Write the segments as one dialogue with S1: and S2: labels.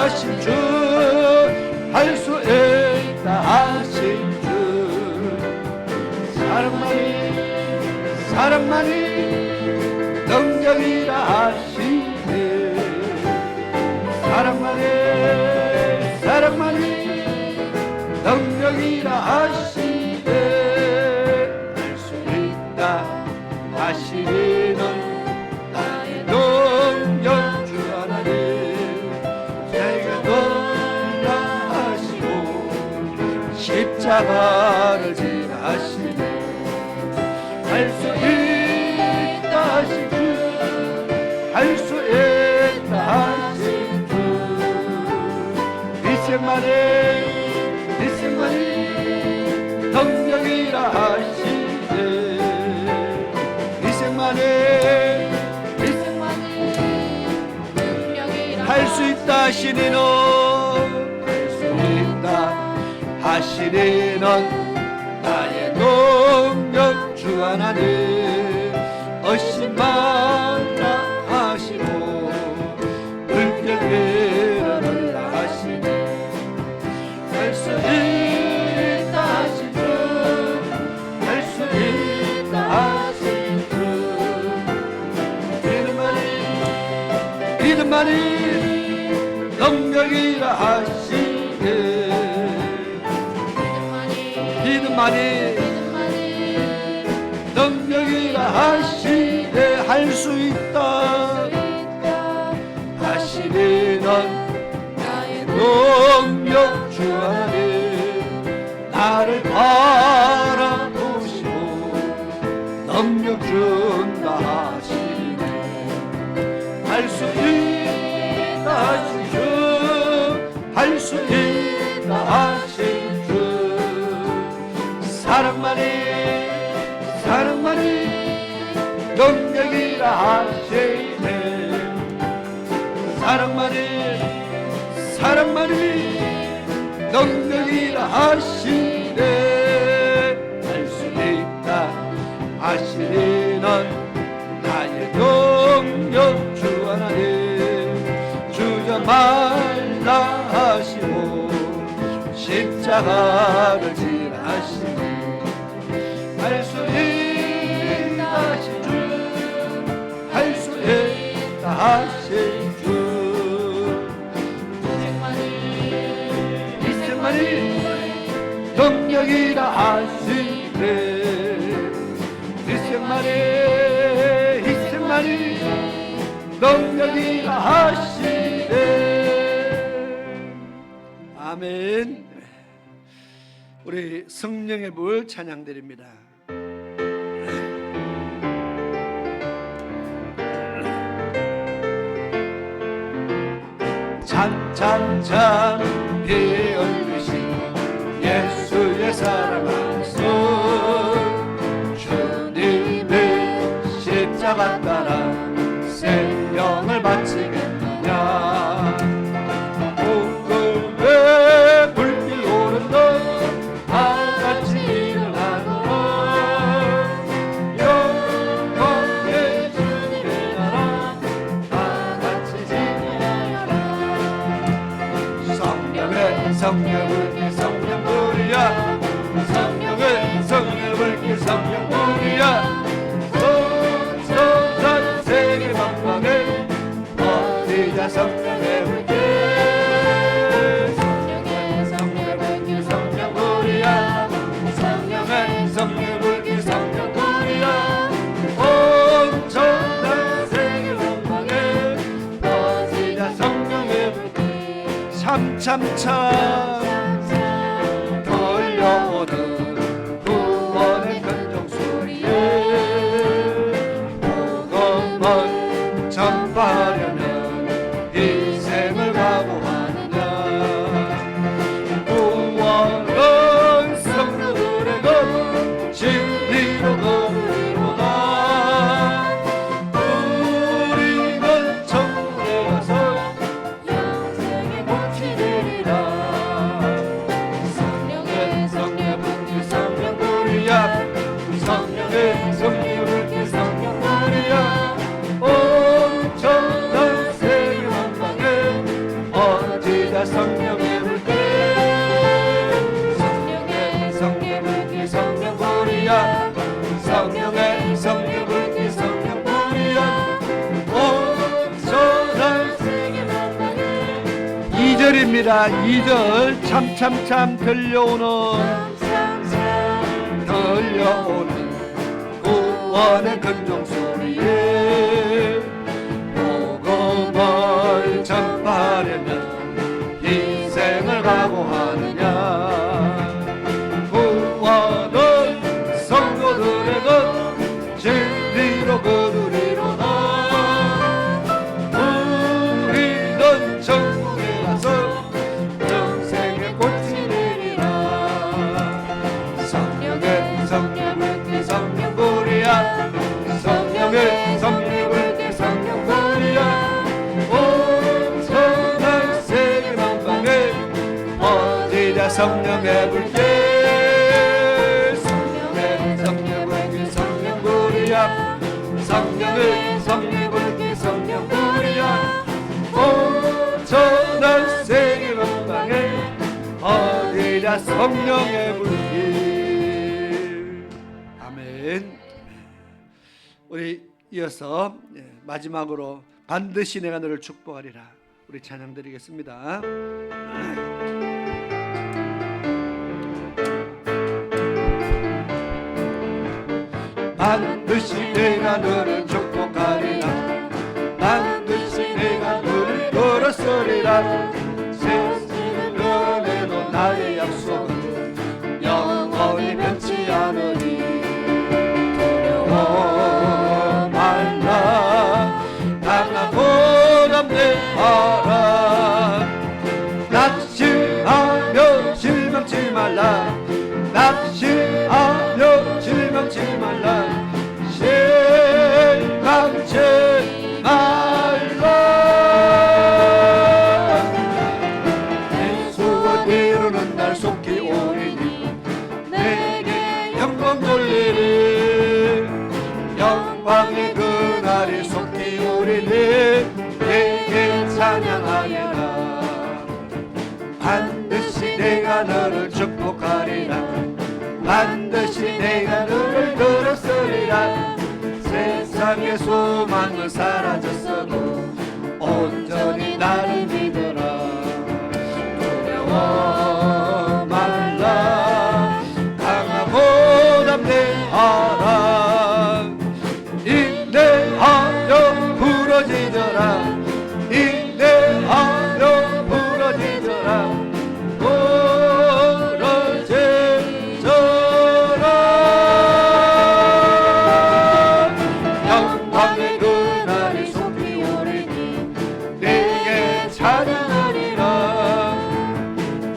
S1: 하신 주, 할 수 있다 하신 주, 사랑만이 능력이라 하시네. 사랑만이 능력이라 하시네. 할 수 있다 하시는 나의 능력 주 하나님, 내게 떠나 하시고 십자가를 지라 하시네. 할 수 있다 하신 주, 할 수 있다 하신 주, 이생만이 능력이라 하시네. 이생만이 할 수 있다 하시니는, 할 수 있다 하시니는 나의 능력 주 하나님, 의심만다 하시고 불평이라 하시네. 할 수 있다 하신 주, 할 수 있다 하신 주, 믿음만이 능력이라 하시네. 믿음만이 능력이라 하시네. 할 수 있다 하시는 나의 능력 주 하나님, 나를 바라보시고 능력 준다 하시네. 할 수 있다 하신 주, 할 수 있다 하신 주, 사랑만이 능력이라 하시네. 사랑만이 능력이라 하시네. 할 수 있다 하시는 나의 능력 주 하나님, 주여 말라 하시고 십자가를 지라 하시네. 할 수 있다 하신 주, 할 수 있다 하신 주, 이생만이 능력이라 하시네. 이생만이 능력이라 하시네. 아멘. 우리 성령의 불 찬양드립니다. 찬찬찬 비 흘리신 예수의 사랑 안에서 주님의 십자가 따라 생명을 바치겠느냐. 복음의 불길 오른다 다같이 일어나노라. 영광의 주님의 나라 다같이 지내어라. 성령의 성령불길 성령불이야. 성령의 성령불길 성령불이야. 전 세계 만방에 어디자 성령의 불길. 성령의 성령불길 성령불이야. 성령의 성령불길 성령불이야. 온 전 세계 만방에 어디자 성령의 불길. 참참참 들려오는 구원의 견종 소리에 복음을 전파하려면 희생을 각오하느냐. 구원은 성도들의 것 진리로 거두리로다. 우리는 천국에 가서 영생의 복이 되리라. 성령의 성령불 성령의 불길 성령의 성령 불길 성령 불이야 성령의 성령 불길 성령 불이야 온전한 세계 만방에 2절입니다 2절 참참참 들려오는 구원의 근종소리에 복음을 전파하려면 희생을 각오하느냐 구원은 성도들의 것 진리로 거두리로다 우리는 천국에 가서 영생의 꽃이 되리라 성령의 성령의 성령불이야 성령의 성령의 성령불이야 온전한 세계 만방에 퍼지자 성령의 불길 성령의 성령의 성령불이야 성령의 성령의 성령불이야 온전한 세계 만방에 퍼지자 성령의 불길 아멘. 우리 이어서 마지막으로 반드시 내가 너를 축복하리라 우리 찬양 드리겠습니다. 반드시 내가 너를 축복하리라 반드시 내가 너를 걸었으리라 세상을 연해도 나의 약속은 영원히 변치 않으리 두려워 말라 강하고 담대하라 낙심하며 실망치 말라 낙심하며 실망치 말라 실망치 말라 예수와 이루는 날 속히 오리니 내게 영광 돌리리 영광의 그날이 속히 오리니 내게 찬양하리라 반드시 내가 너를 축복하리라 반드시 내가 너를 들었으리라 세상의 소망은 사라졌어도 온전히 나를 믿어라 두려워 말라 강하고 담대하라 인내하여 부러지더라 인내하여 부러지더라 영광의 그날이 속히 오리니 내게 찬양하리라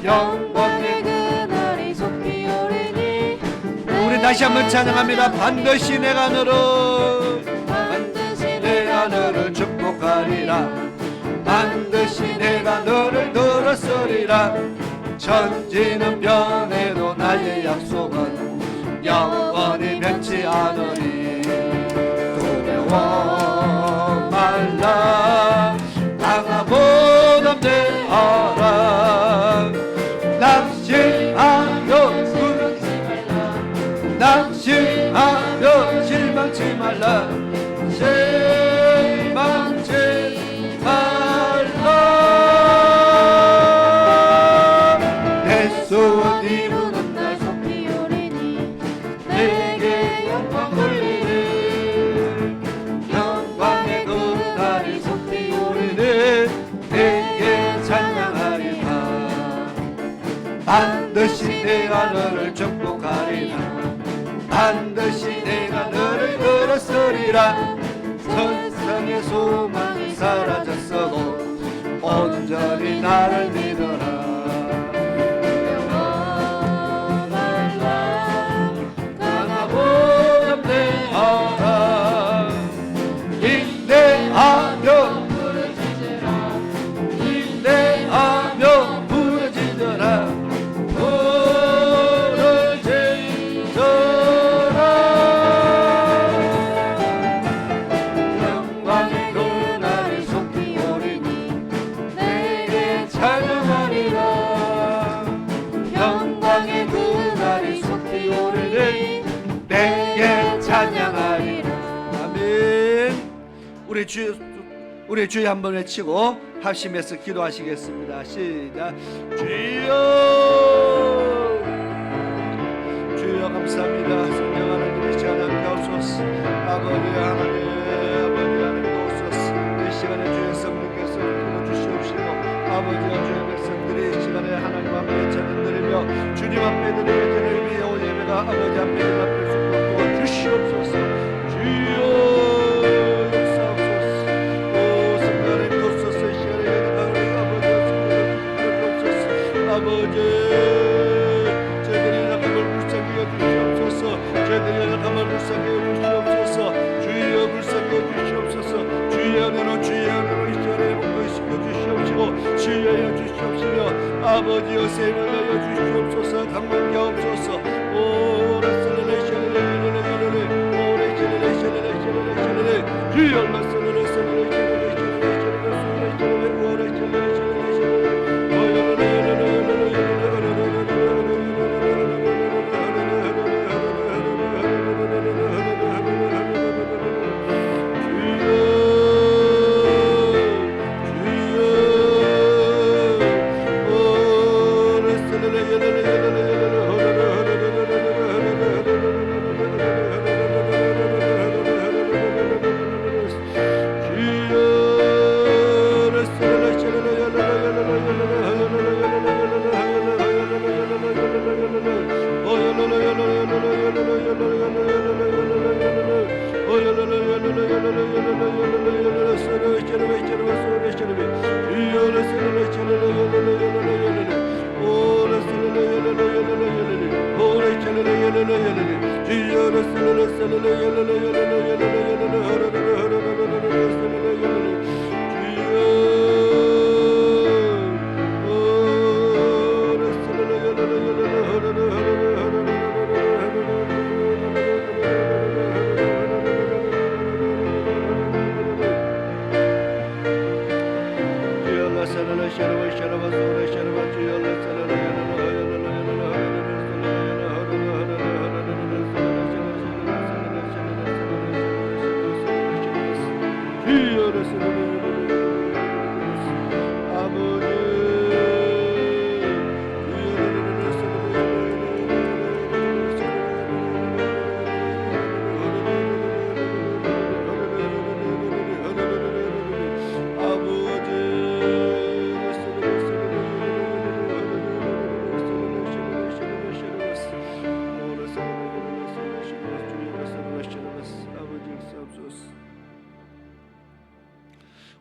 S1: 영광의 그날이 속히 오리니 우리 다시 한번 찬양합니다. 반드시 내가 너를 축복하리라 반드시 내가 너를 들었으리라 천지는 변해도 나의 약속은 영원히 변치 않으리 두려워 말라 강하고 담대하라 낙심하며 낙심하며 실망치 말라 실망치 말라 예수와 이루는 날 속히 오리니 내게 영광 돌리리 영광의 그날이 속히 오리니 내게 찬양하리라 반드시 내가 너를 축복하리라 반드시 내가 너를 들었으리라 세상의 소망이 사라졌어도 온전히 나를 믿어라 두려워 말라 강하고 담대하라 인내하며 부르짖으라 인내하며 부르짖으라 영광의 그날이 속히 오리니 내게 찬양하리라 우리 주여 한번 외치고 합심해서 기도하시겠습니다. 시작. 주여, 주여 감사합니다. 성령 하나님 이 시간에 함께 하옵소서. 아버지 하나님, 아버지 하나님 오소서. 이 시간에 주의 성령께서 불러주시옵시고 아버지와 주의 백성들이 이 시간에 하나님 앞에 찬양 드리며 주님 앞에 드리는 예배를 위해 온 예배가 아버지 앞에 응답될 수 있도록 도와주시옵소서. 주여 아버지, 저희들이 약함을 불쌍히 여주시옵소서. 저희들이 약함을 불쌍히 여주시옵소서. 주여 불쌍히 여주시옵소서. 주의 은혜로 주의 은혜로 이 시간에 복도시켜 주시옵시고 주여 여주시옵시며 아버지 여세임을 내려 주시옵소서. 강만게 하옵소서. 오레셀레레셀레레셀레레 오레셀레레셀레레셀레레 주여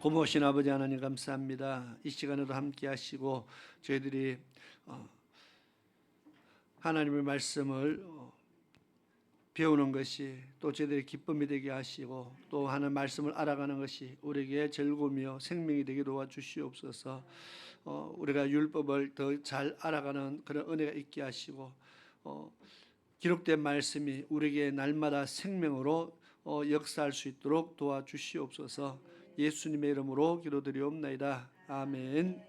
S1: 고모신 아버지 하나님 감사합니다. 이 시간에도 함께 하시고 저희들이 하나님의 말씀을 배우는 것이 또 저희들의 기쁨이 되게 하시고 또 하는 말씀을 알아가는 것이 우리에게 즐거움이요 생명이 되게 도와주시옵소서. 우리가 율법을 더 잘 알아가는 그런 은혜가 있게 하시고 기록된 말씀이 우리에게 날마다 생명으로 역사할 수 있도록 도와주시옵소서. 예수님의 이름으로 기도드리옵나이다. 아멘.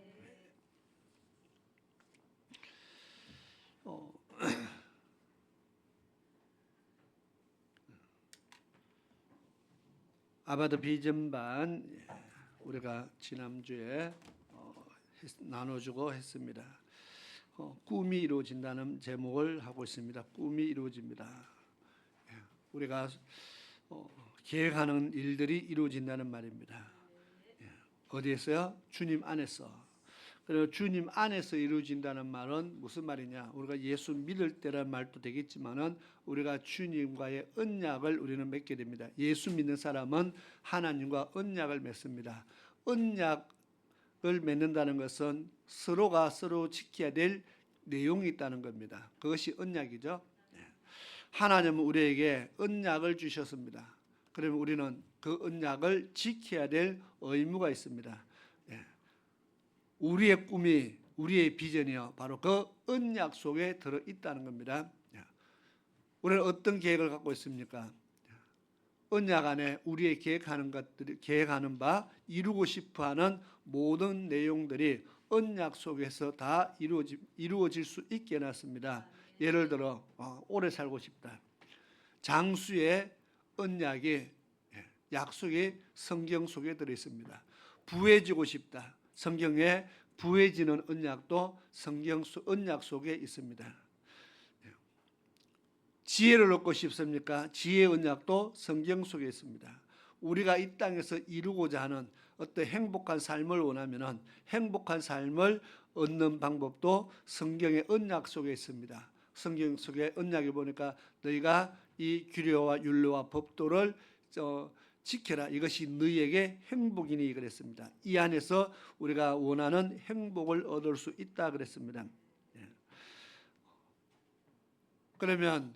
S1: 아바드 비전반 우리가 지난주에 나눠주고 했습니다. 꿈이 이루어진다는 제목을 하고 있습니다. 꿈이 이루어집니다. 우리가 계획하는 일들이 이루어진다는 말입니다. 어디에서요? 주님 안에서. 그리고 주님 안에서 이루어진다는 말은 무슨 말이냐? 우리가 예수 믿을 때라는 말도 되겠지만은 우리가 주님과의 언약을 우리는 맺게 됩니다. 예수 믿는 사람은 하나님과 언약을 맺습니다. 언약을 맺는다는 것은 서로가 서로 지켜야 될 내용이 있다는 겁니다. 그것이 언약이죠. 하나님은 우리에게 언약을 주셨습니다. 그러면 우리는 그 언약을 지켜야 될 의무가 있습니다. 우리의 꿈이 우리의 비전이요 바로 그 언약 속에 들어 있다는 겁니다. 우리는 어떤 계획을 갖고 있습니까? 언약 안에 우리의 계획하는 바 이루고 싶어하는 모든 내용들이 언약 속에서 다 이루어질 수 있게 해놨습니다. 예를 들어 오래 살고 싶다. 장수의 언약이 약속이 성경 속에 들어 있습니다. 부해지고 싶다. 성경에 부해지는 언약도 성경 언약 속에 있습니다. 지혜를 얻고 싶습니까? 지혜의 언약도 성경 속에 있습니다. 우리가 이 땅에서 이루고자 하는 어떤 행복한 삶을 원하면 행복한 삶을 얻는 방법도 성경의 언약 속에 있습니다. 성경 속에 언약에 보니까 너희가 이 규례와 율례와 법도를 지켜라. 이것이 너희에게 행복이니 그랬습니다. 이 안에서 우리가 원하는 행복을 얻을 수 있다 그랬습니다. 그러면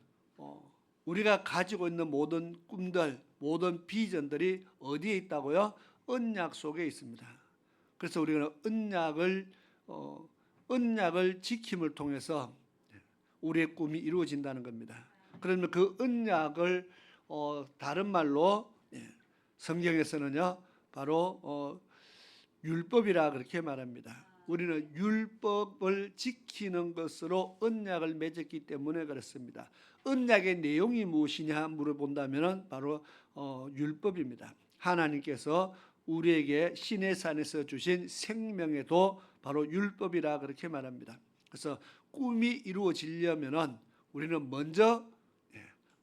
S1: 우리가 가지고 있는 모든 꿈들, 모든 비전들이 어디에 있다고요? 언약 속에 있습니다. 그래서 우리는 언약을 지킴을 통해서 우리의 꿈이 이루어진다는 겁니다. 그러면 그 언약을 다른 말로 성경에서는요 바로 율법이라 그렇게 말합니다. 우리는 율법을 지키는 것으로 언약을 맺었기 때문에 그렇습니다. 언약의 내용이 무엇이냐 물어본다면 바로 율법입니다. 하나님께서 우리에게 시내산에서 주신 생명의 도 바로 율법이라 그렇게 말합니다. 그래서 꿈이 이루어지려면 우리는 먼저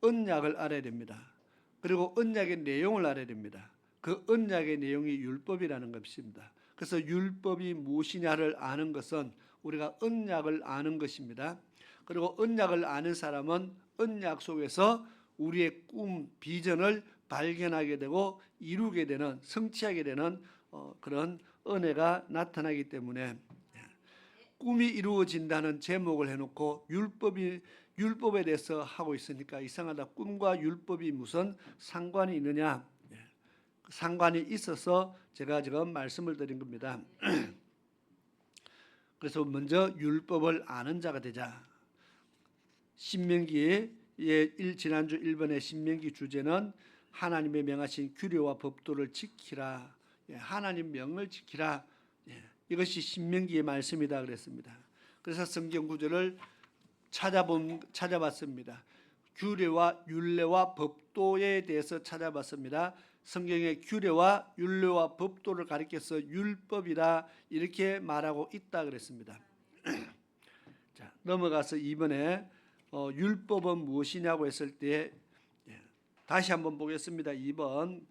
S1: 언약을 알아야 됩니다. 그리고 언약의 내용을 알아야 됩니다. 그 언약의 내용이 율법이라는 것입니다. 그래서 율법이 무엇이냐를 아는 것은 우리가 언약을 아는 것입니다. 그리고 언약을 아는 사람은 언약 속에서 우리의 꿈, 비전을 발견하게 되고 이루게 되는, 성취하게 되는 그런 은혜가 나타나기 때문에 꿈이 이루어진다는 제목을 해놓고 율법에 대해서 하고 있으니까 이상하다. 꿈과 율법이 무슨 상관이 있느냐? 상관이 있어서 제가 지금 말씀을 드린 겁니다. 그래서 먼저 율법을 아는 자가 되자. 신명기의 지난주 1번의 신명기 주제는 하나님의 명하신 규례와 법도를 지키라. 하나님 명을 지키라. 이것이 신명기의 말씀이다 그랬습니다. 그래서 성경 구절을 찾아봤습니다. 규례와 율례와 법도에 대해서 찾아봤습니다. 성경의 규례와 율례와 법도를 가리켜서 율법이다 이렇게 말하고 있다 그랬습니다. 자, 넘어가서 이번에 율법은 무엇이냐고 했을 때 다시 한번 보겠습니다. 2번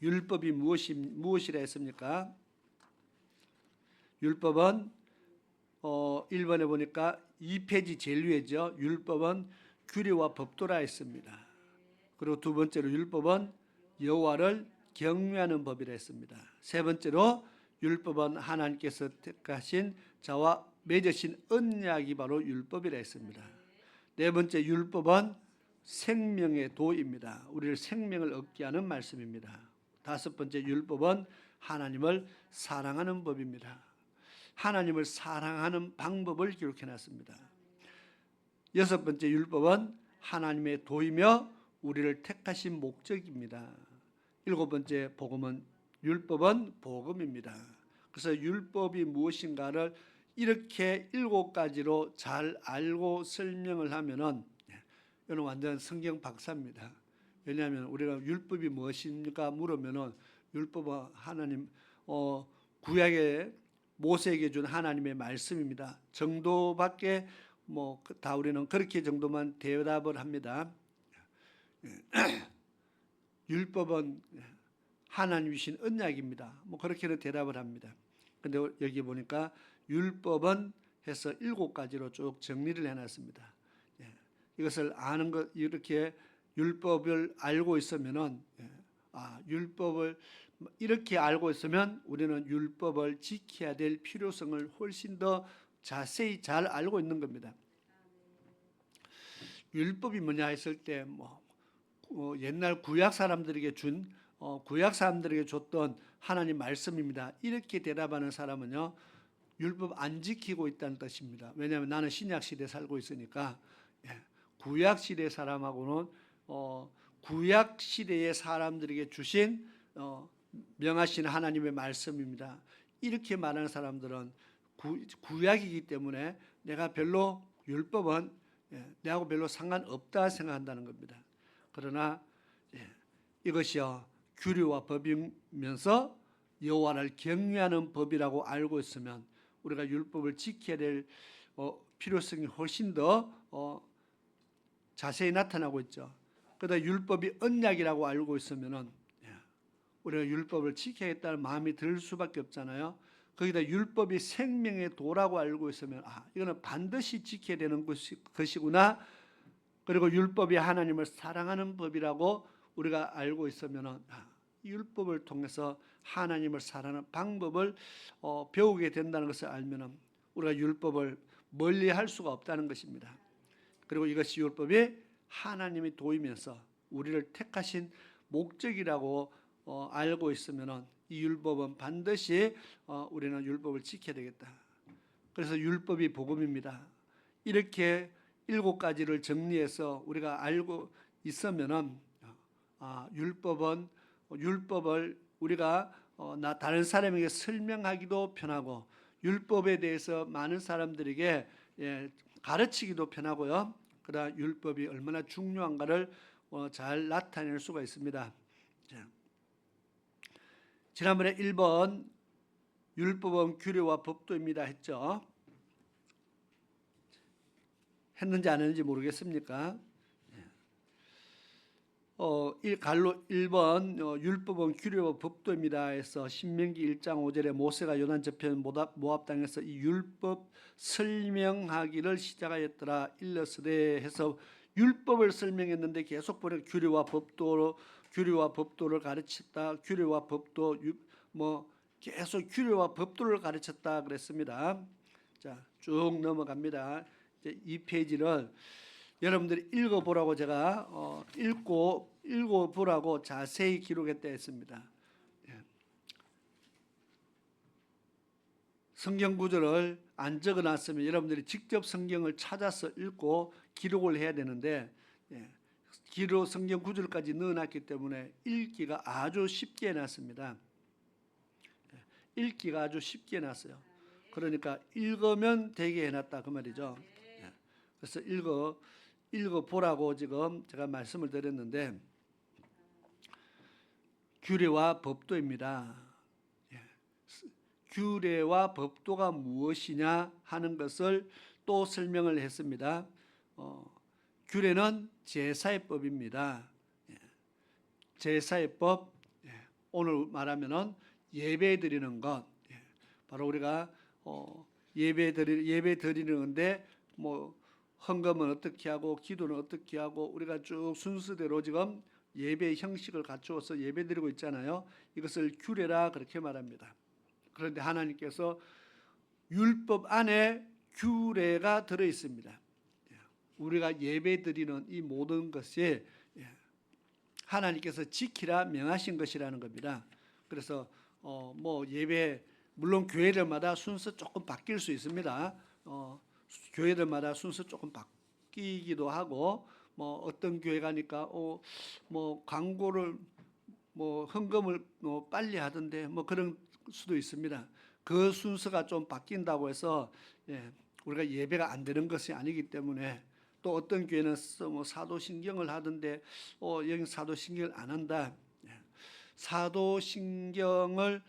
S1: 율법이 무엇이라 했습니까? 율법은 1번에 보니까 2페이지 제일 위에죠. 율법은 규례와 법도라 했습니다. 그리고 두 번째로 율법은 여호와를 경외하는 법이라 했습니다. 세 번째로 율법은 하나님께서 택하신 자와 맺으신 언약이 바로 율법이라 했습니다. 네 번째 율법은 생명의 도입니다. 우리를 생명을 얻게 하는 말씀입니다. 다섯 번째 율법은 하나님을 사랑하는 법입니다. 하나님을 사랑하는 방법을 기록해놨습니다. 여섯 번째 율법은 하나님의 도이며 우리를 택하신 목적입니다. 일곱 번째 율법은 복음입니다. 그래서 율법이 무엇인가를 이렇게 일곱 가지로 잘 알고 설명을 하면은 이건 완전 성경 박사입니다. 왜냐하면 우리가 율법이 무엇입니까 물으면은 율법은 하나님 구약에 모세에게 준 하나님의 말씀입니다. 정도밖에 다 우리는 그렇게 정도만 대답을 합니다. 율법은 하나님이신 언약입니다. 그렇게는 대답을 합니다. 근데 여기 보니까 율법은 해서 일곱 가지로 쭉 정리를 해놨습니다. 이것을 아는 것 이렇게 율법을 알고 있으면은 율법을 이렇게 알고 있으면 우리는 율법을 지켜야 될 필요성을 훨씬 더 자세히 잘 알고 있는 겁니다. 율법이 뭐냐 했을 때 옛날 구약 사람들에게 줬던 하나님 말씀입니다. 이렇게 대답하는 사람은요 율법 안 지키고 있다는 뜻입니다. 왜냐하면 나는 신약 시대에 살고 있으니까 구약 시대 사람하고는 구약 시대의 사람들에게 주신 명하신 하나님의 말씀입니다. 이렇게 말하는 사람들은 구약이기 때문에 내가 별로 율법은 내하고 별로 상관없다 생각한다는 겁니다. 그러나 이것이요 규례와 법이면서 여호와를 경외하는 법이라고 알고 있으면 우리가 율법을 지켜야 될 필요성이 훨씬 더 자세히 나타나고 있죠. 그러다 율법이 언약이라고 알고 있으면은 우리가 율법을 지켜야겠다는 마음이 들 수밖에 없잖아요. 거기다 율법이 생명의 도라고 알고 있으면 이거는 반드시 지켜야 되는 것이구나. 그리고 율법이 하나님을 사랑하는 법이라고 우리가 알고 있으면 율법을 통해서 하나님을 사랑하는 방법을 배우게 된다는 것을 알면 우리가 율법을 멀리할 수가 없다는 것입니다. 그리고 이것이 율법이 하나님이 도이면서 우리를 택하신 목적이라고 알고 있으면 이 율법은 반드시 우리는 율법을 지켜야 되겠다. 그래서 율법이 복음입니다. 이렇게 7가지를 정리해서 우리가 알고 있으면은 율법을 우리가 다른 사람에게 설명하기도 편하고 율법에 대해서 많은 사람들에게 가르치기도 편하고요. 그러나 율법이 얼마나 중요한가를 잘 나타낼 수가 있습니다. 지난번에 1번 율법은 규례와 법도입니다 했죠. 했는지 안 했는지 모르겠습니까? 갈로 1번 율법은 규례와 법도입니다 해서 신명기 1장 5절에 모세가 요단 저편 모압 땅에서 이 율법 설명하기를 시작하였더라 일러스되 해서 율법을 설명했는데 계속 보내 규례와 법도를 가르쳤다. 규례와 법도 계속 규례와 법도를 가르쳤다 그랬습니다. 자, 쭉 넘어갑니다. 이제 이 페이지를 여러분들이 읽어보라고 제가 읽어보라고 자세히 기록했다 했습니다. 성경 구절을 안 적어놨으면 여러분들이 직접 성경을 찾아서 읽고 기록을 해야 되는데 성경 구절까지 넣어놨기 때문에 읽기가 아주 쉽게 해놨습니다. 읽기가 아주 쉽게 해놨어요. 그러니까 읽으면 되게 해놨다 그 말이죠. 그래서 읽어보라고 지금 제가 말씀을 드렸는데 규례와 법도입니다. 규례와 법도가 무엇이냐 하는 것을 또 설명을 했습니다. 규례는 제사의 법입니다. 제사의 법, 오늘 말하면은 예배 드리는 것, 바로 우리가 예배 드리는 건데 헌금은 어떻게 하고 기도는 어떻게 하고 우리가 쭉 순서대로 지금 예배 형식을 갖추어서 예배 드리고 있잖아요. 이것을 규례라 그렇게 말합니다. 그런데 하나님께서 율법 안에 규례가 들어 있습니다. 우리가 예배 드리는 이 모든 것이 하나님께서 지키라 명하신 것이라는 겁니다. 그래서 예배 물론 교회들마다 순서 조금 바뀔 수 있습니다. 교회들마다 순서 조금 바뀌기도 하고 어떤 교회 가니까 광고를 헌금을 빨리 하던데 그런 수도 있습니다. 그 순서가 좀 바뀐다고 해서 우리가 예배가 안 되는 것이 아니기 때문에 또 어떤 교회는 사도신경을 하던데 여기 사도신경을 안 한다. 사도신경을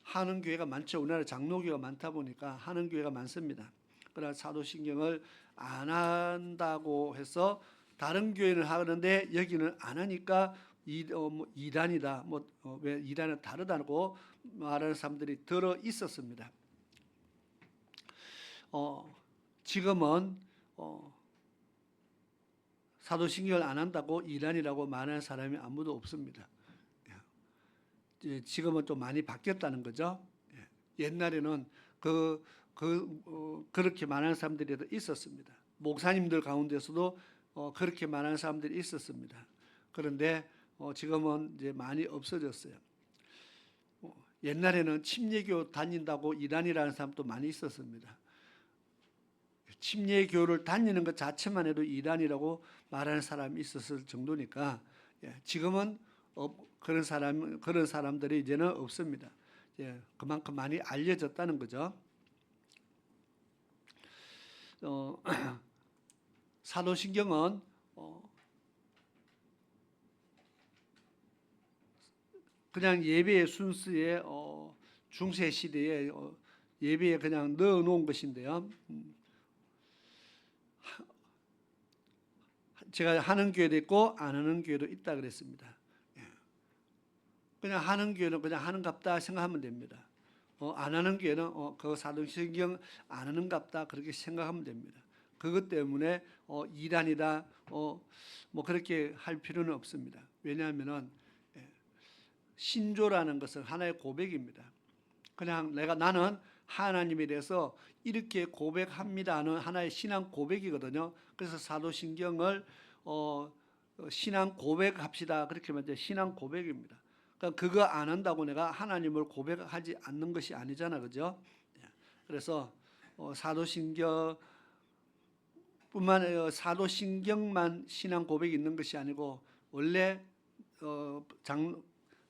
S1: 하는 교회가 많죠. 우리나라 장로교가 많다 보니까 하는 교회가 많습니다. 그러나 사도신경을 안 한다고 해서 다른 교회는 하는데 여기는 안 하니까 이단이다. 왜 이단은 다르다고 말하는 사람들이 들어 있었습니다. 지금은 사도신경을 안 한다고 이단이라고 말하는 사람이 아무도 없습니다. 지금은 좀 많이 바뀌었다는 거죠. 옛날에는 그렇게 말하는 사람들이 있었습니다. 목사님들 가운데서도 그렇게 말하는 사람들이 있었습니다. 그런데 지금은 이제 많이 없어졌어요. 옛날에는 침례교 다닌다고 이단이라는 사람도 많이 있었습니다. 침례교를 다니는 것 자체만 해도 이단이라고 말하는 사람이 있었을 정도니까 지금은 그런 사람들이 이제는 없습니다. 그만큼 많이 알려졌다는 거죠. 사도신경은 그냥 예배의 순수에 중세 시대에 예배에 그냥 넣어 놓은 것인데요. 제가 하는 교회도 있고 안 하는 교회도 있다 그랬습니다. 그냥 하는 교회는 그냥 하는갑다 생각하면 됩니다. 안 하는 교회는 그 사도신경 안 하는갑다 그렇게 생각하면 됩니다. 그것 때문에 이단이다 뭐 그렇게 할 필요는 없습니다. 왜냐하면은 신조라는 것은 하나의 고백입니다. 그냥 나는 하나님에 대해서 이렇게 고백합니다 하는 하나의 신앙 고백이거든요. 그래서 사도신경을 신앙 고백합시다 그렇게 말하면 신앙 고백입니다. 그러니까 그거 안 한다고 내가 하나님을 고백하지 않는 것이 아니잖아, 그죠? 그래서 사도신경뿐만 아니라 사도신경만 신앙 고백이 있는 것이 아니고 원래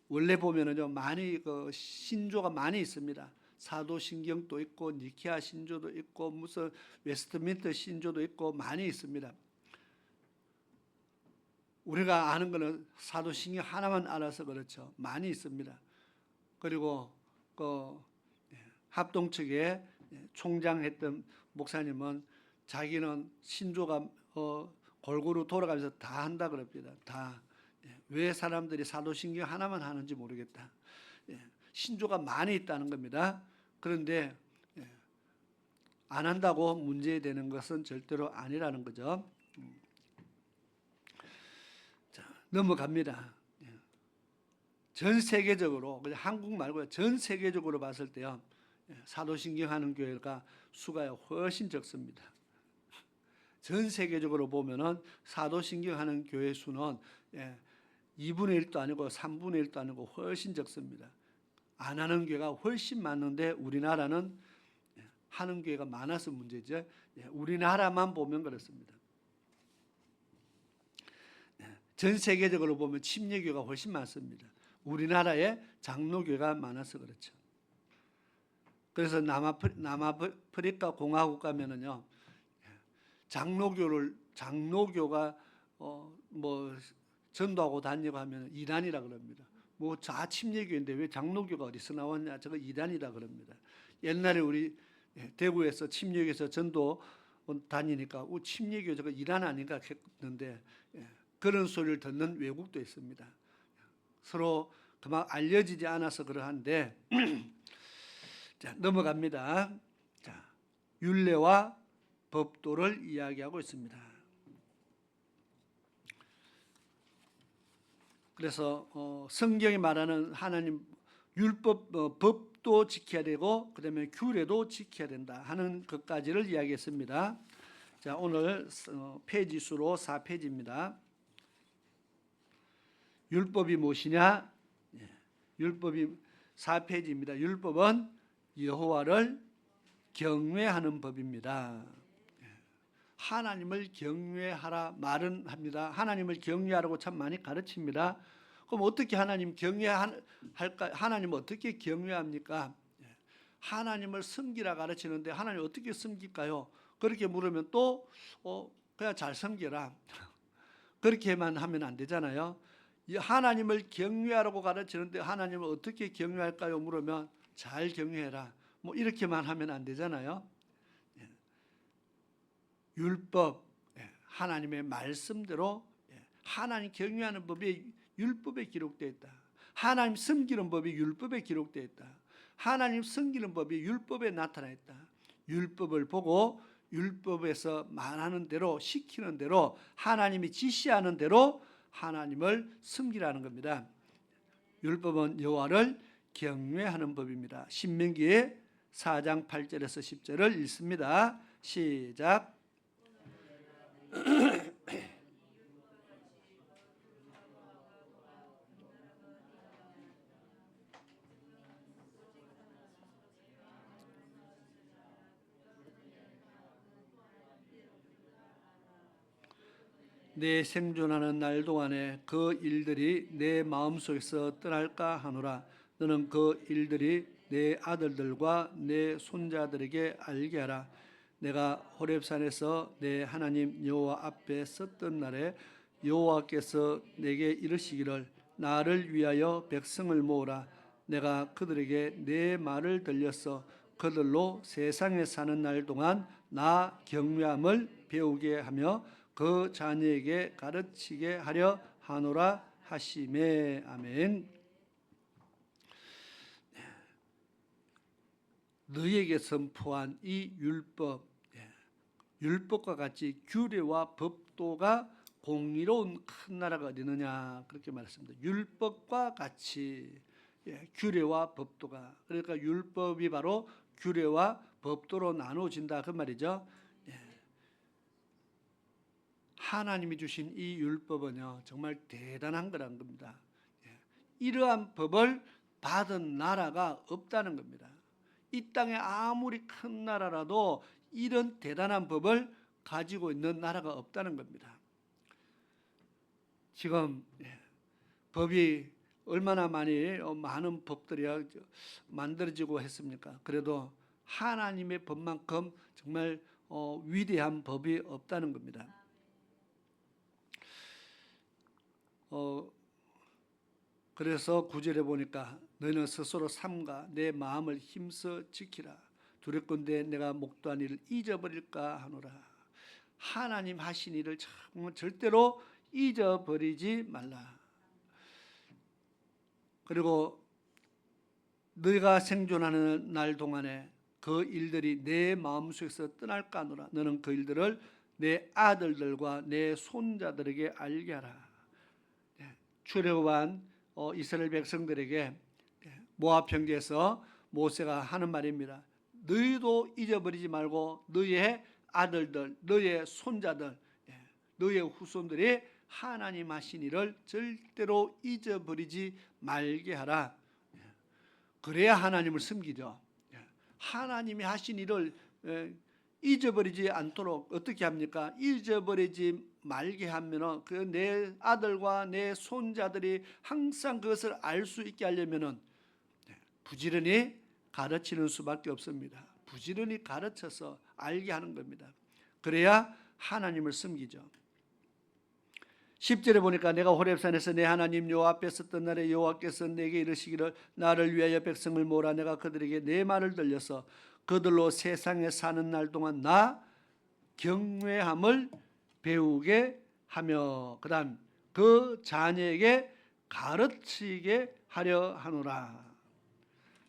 S1: 원래 보면은요 많이 신조가 많이 있습니다. 사도신경도 있고 니케아 신조도 있고 무슨 웨스트민스터 신조도 있고 많이 있습니다. 우리가 아는 거는 사도신경 하나만 알아서 그렇죠. 많이 있습니다. 그리고 합동 측에 총장했던 목사님은 자기는 신조가 골고루 돌아가면서 다 한다 그럽니다. 다. 왜 사람들이 사도신경 하나만 하는지 모르겠다. 신조가 많이 있다는 겁니다. 그런데 안 한다고 문제되는 것은 절대로 아니라는 거죠. 자, 넘어갑니다. 전 세계적으로 그냥 한국 말고 전 세계적으로 봤을 때요. 사도신경 하는 교회가 수가 훨씬 적습니다. 전 세계적으로 보면은 사도신경 하는 교회 수는 2분의 1도 아니고 3분의 1도 아니고 훨씬 적습니다. 안 하는 교회가 훨씬 많은데 우리나라는 하는 교회가 많아서 문제죠. 우리나라만 보면 그렇습니다. 전 세계적으로 보면 침례교회가 훨씬 많습니다. 우리나라에 장로교회가 많아서 그렇죠. 그래서 남아프리카 공화국 가면은요 장로교가 뭐 전도하고 다니고 하면 이단이라 그럽니다. 뭐 자침례교인데 왜 장로교가 어디서 나왔냐? 저거 이단이다 그럽니다. 옛날에 우리 대구에서 침례교에서 전도 다니니까 침례교 저거 이단 아닌가 했는데 그런 소리를 듣는 외국도 있습니다. 서로 그만 알려지지 않아서 그러한데 자, 넘어갑니다. 자, 율례와 법도를 이야기하고 있습니다. 그래서 성경이 말하는 하나님 율법 법도 지켜야 되고 그다음에 규례도 지켜야 된다 하는 것까지를 이야기했습니다. 자, 오늘 페이지 수로 4페이지입니다. 율법이 무엇이냐? 율법이 4페이지입니다. 율법은 여호와를 경외하는 법입니다. 하나님을 경외하라 말은 합니다. 하나님을 경외하라고 참 많이 가르칩니다. 그럼 어떻게 하나님 경외할까? 하나님 어떻게 경외합니까? 하나님을 섬기라 가르치는데 하나님 어떻게 섬길까요? 그렇게 물으면 또 그냥 잘 섬겨라. 그렇게만 하면 안 되잖아요. 하나님을 경외하라고 가르치는데 하나님을 어떻게 경외할까요? 물으면 잘 경외해라. 뭐 이렇게만 하면 안 되잖아요. 율법, 하나님의 말씀대로 하나님 경외하는 법이 율법에 기록되어 있다. 하나님 섬기는 법이 율법에 기록되어 있다. 하나님 섬기는 법이 율법에 나타나 있다. 율법을 보고 율법에서 말하는 대로 시키는 대로 하나님이 지시하는 대로 하나님을 섬기라는 겁니다. 율법은 여호와를 경외하는 법입니다. 신명기 4장 8절에서 10절을 읽습니다. 시작. 내 생존하는 날 동안에 그 일들이 내 마음속에서 떠날까 하노라. 너는 그 일들이 내 아들들과 내 손자들에게 알게 하라. 내가 호렙산에서 내 하나님 여호와 앞에 섰던 날에 여호와께서 내게 이르시기를 나를 위하여 백성을 모으라. 내가 그들에게 내 말을 들려서 그들로 세상에 사는 날 동안 나 경외함을 배우게 하며 그 자녀에게 가르치게 하려 하노라 하시매. 아멘. 너희에게 선포한 이 율법, 율법과 같이 규례와 법도가 공의로운 큰 나라가 어디 있느냐, 그렇게 말했습니다. 율법과 같이 규례와 법도가, 그러니까 율법이 바로 규례와 법도로 나눠진다 그 말이죠. 하나님이 주신 이 율법은요 정말 대단한 거란 겁니다. 이러한 법을 받은 나라가 없다는 겁니다. 이 땅에 아무리 큰 나라라도 이런 대단한 법을 가지고 있는 나라가 없다는 겁니다. 지금 법이 얼마나 많은 법들이 만들어지고 했습니까? 그래도 하나님의 법만큼 정말 위대한 법이 없다는 겁니다. 그래서 9절에 보니까 너희는 스스로 삼가 내 마음을 힘써 지키라. 두렵건대 내가 목도한 일을 잊어버릴까 하노라. 하나님 하신 일을 정말 절대로 잊어버리지 말라. 그리고 너희가 생존하는 날 동안에 그 일들이 내 마음속에서 떠날까 하노라. 너는 그 일들을 내 아들들과 내 손자들에게 알게 하라. 출애굽한 이스라엘 백성들에게 모압 평지에서 모세가 하는 말입니다. 너희도 잊어버리지 말고 너희의 아들들, 너희의 손자들, 너희의 후손들이 하나님 하신 일을 절대로 잊어버리지 말게 하라. 그래야 하나님을 섬기죠. 하나님이 하신 일을 잊어버리지 않도록 어떻게 합니까? 잊어버리지 말게 하면은 그 내 아들과 내 손자들이 항상 그것을 알 수 있게 하려면은 부지런히 가르치는 수밖에 없습니다. 부지런히 가르쳐서 알게 하는 겁니다. 그래야 하나님을 섬기죠. 10절에 보니까 내가 호렙산에서 내 하나님 여호와 앞에 섰던 날에 여호와께서 내게 이르시기를 나를 위하여 백성을 모으라. 내가 그들에게 내 말을 들려서 그들로 세상에 사는 날 동안 나 경외함을 배우게 하며 그다음 그 자녀에게 가르치게 하려 하노라.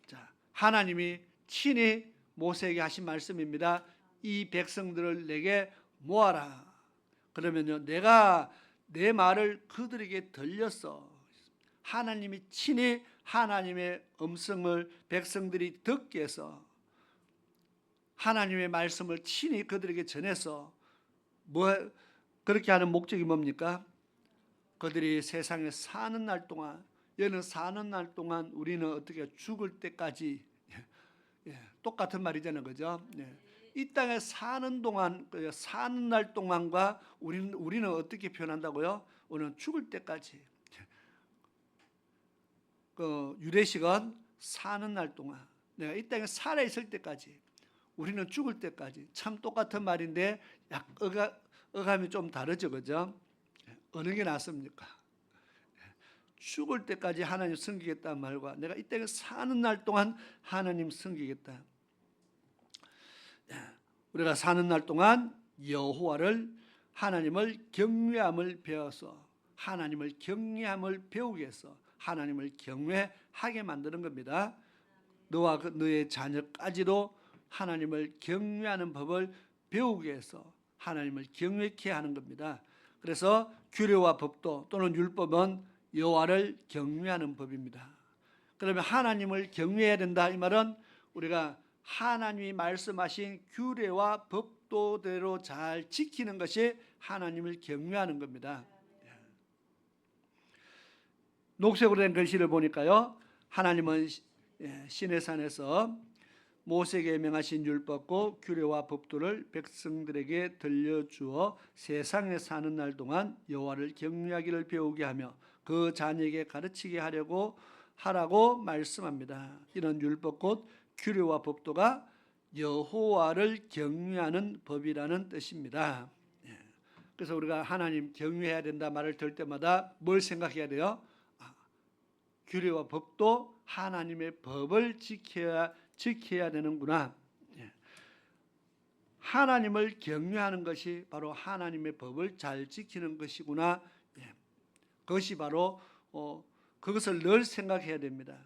S1: 자, 하나님이 친히 모세에게 하신 말씀입니다. 이 백성들을 내게 모아라. 그러면요 내가 내 말을 그들에게 들렸어. 하나님이 친히 하나님의 음성을 백성들이 듣게 해서 하나님의 말씀을 친히 그들에게 전해서 그렇게 하는 목적이 뭡니까? 그들이 세상에 사는 날 동안, 얘는 사는 날 동안 우리는 어떻게 죽을 때까지, 똑같은 말이잖아요, 그죠? 이 땅에 사는 동안, 사는 날 동안과 우리는 어떻게 표현한다고요? 우리는 죽을 때까지. 유대식은 사는 날 동안, 내가 이 땅에 살아 있을 때까지, 우리는 죽을 때까지. 참 똑같은 말인데 어감이 좀 다르죠, 그죠? 어느 게 낫습니까? 죽을 때까지 하나님 섬기겠다는 말과 내가 이 땅에 사는 날 동안 하나님 섬기겠다. 우리가 사는 날 동안 여호와를 하나님을 경외함을 배워서 하나님을 경외함을 배우게 해서 하나님을 경외하게 만드는 겁니다. 너와 너의 자녀까지도 하나님을 경외하는 법을 배우게 해서 하나님을 경외케 하는 겁니다. 그래서 규례와 법도 또는 율법은 여호와를 경외하는 법입니다. 그러면 하나님을 경외해야 된다 이 말은 우리가 하나님이 말씀하신 규례와 법도대로 잘 지키는 것이 하나님을 경외하는 겁니다. 녹색으로 된 글씨를 보니까요, 하나님은 시내산에서 모세에게 명하신 율법과 규례와 법도를 백성들에게 들려주어 세상에 사는 날 동안 여호와를 경외하기를 배우게 하며 그 자녀에게 가르치게 하라고 말씀합니다. 이런 율법 곧 규례와 법도가 여호와를 경외하는 법이라는 뜻입니다. 그래서 우리가 하나님 경외해야 된다 말을 들을 때마다 뭘 생각해야 돼요? 규례와 법도 하나님의 법을 지켜야 되는구나. 하나님을 경외하는 것이 바로 하나님의 법을 잘 지키는 것이구나. 그것이 바로 그것을 늘 생각해야 됩니다.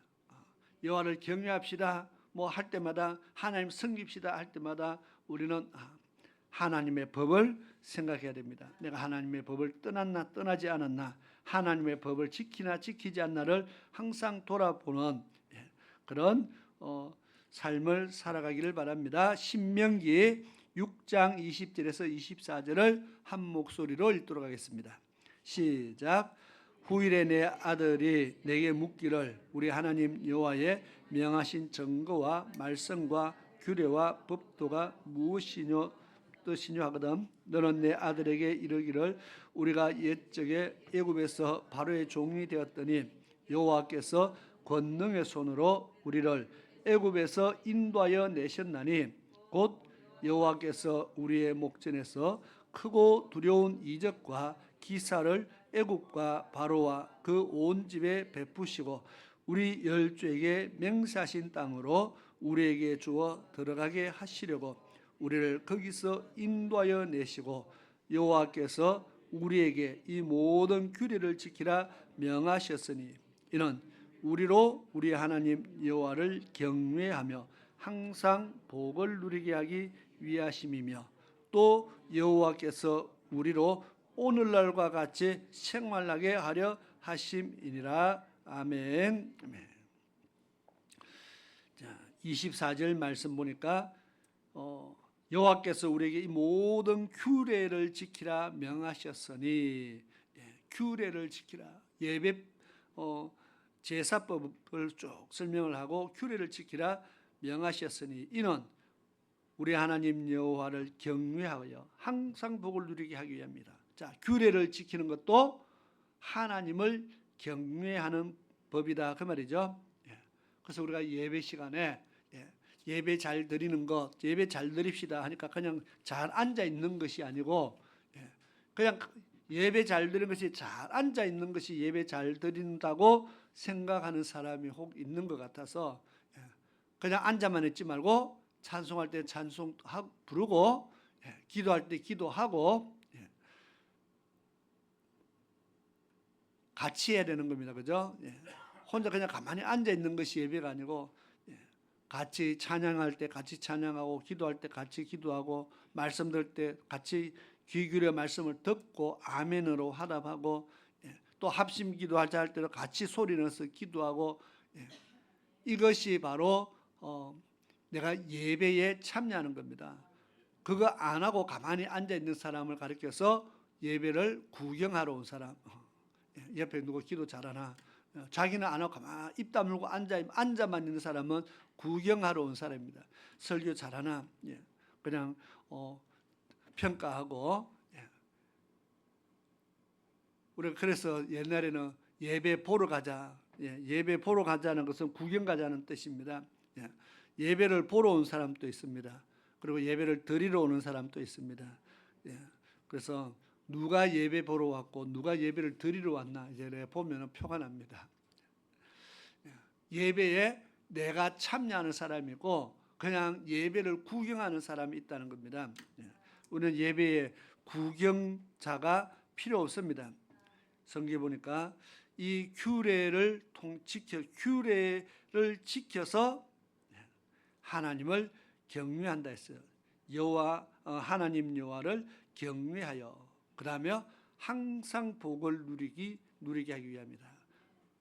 S1: 여호와를 경외합시다. 뭐 할 때마다 하나님 섬깁시다 할 때마다 우리는 하나님의 법을 생각해야 됩니다. 내가 하나님의 법을 떠났나 떠나지 않았나, 하나님의 법을 지키나 지키지 않나를 항상 돌아보는 그런 삶을 살아가기를 바랍니다. 신명기 6장 20절에서 24절을 한 목소리로 읽도록 하겠습니다. 시작. 후일에 내 아들이 내게 묻기를 우리 하나님 여호와의 명하신 증거와 말씀과 규례와 법도가 무엇이뇨 뜻이뇨 하거든. 너는 내 아들에게 이르기를 우리가 옛적에 애굽에서 바로의 종이 되었더니 여호와께서 권능의 손으로 우리를 애굽에서 인도하여 내셨나니 곧 여호와께서 우리의 목전에서 크고 두려운 이적과 기사를 애굽과 바로와 그 온 집에 베푸시고 우리 열조에게 맹세하신 땅으로 우리에게 주어 들어가게 하시려고 우리를 거기서 인도하여 내시고 여호와께서 우리에게 이 모든 규례를 지키라 명하셨으니 이는 우리로 우리 하나님 여호와를 경외하며 항상 복을 누리게 하기 위하심이며 또 여호와께서 우리로 오늘날과 같이 생활하게 하려 하심이니라. 아멘. 아멘. 자, 24절 말씀 보니까 여호와께서 우리에게 이 모든 규례를 지키라 명하셨으니 규례를 지키라. 예배 제사법을 쭉 설명을 하고 규례를 지키라 명하셨으니 이는 우리 하나님 여호와를 경외하여 항상 복을 누리게 하기 위함이다. 자, 규례를 지키는 것도 하나님을 경외하는 법이다 그 말이죠. 그래서 우리가 예배 시간에 예배 잘 드리는 것, 예배 잘 드립시다 하니까 그냥 잘 앉아 있는 것이 아니고 그냥 예배 잘 드리는 것이 잘 앉아 있는 것이 예배 잘 드린다고 생각하는 사람이 혹 있는 것 같아서 그냥 앉아만 있지 말고 찬송할 때 찬송 부르고 기도할 때 기도하고 같이 해야 되는 겁니다. 그죠? 혼자 그냥 가만히 앉아 있는 것이 예배가 아니고 같이 찬양할 때 같이 찬양하고 기도할 때 같이 기도하고 말씀 들을 때 같이 귀 기울여 말씀을 듣고 아멘으로 화답하고 또 합심 기도할 때도 같이 소리 내서 기도하고 이것이 바로 내가 예배에 참여하는 겁니다. 그거 안 하고 가만히 앉아 있는 사람을 가리켜서 예배를 구경하러 온 사람. 옆에 누구 기도 잘하나? 자기는 안 하고 가만히 입 다물고 앉아만 있는 사람은 구경하러 온 사람입니다. 설교 잘하나? 그냥 평가하고. 우리가 그래서 옛날에는 예배 보러 가자. 예배 보러 가자는 것은 구경 가자는 뜻입니다. 예배를 보러 온 사람도 있습니다. 그리고 예배를 드리러 오는 사람도 있습니다. 그래서 누가 예배 보러 왔고 누가 예배를 드리러 왔나 이제 보면 표가 납니다. 예배에 내가 참여하는 사람이고 그냥 예배를 구경하는 사람이 있다는 겁니다. 우리는 예배에 구경자가 필요 없습니다. 성경에 보니까 이 규례를 지켜서 하나님을 경외한다 했어요. 하나님 여호와를 경외하여 그다음에 항상 복을 누리게 하기 위함이다.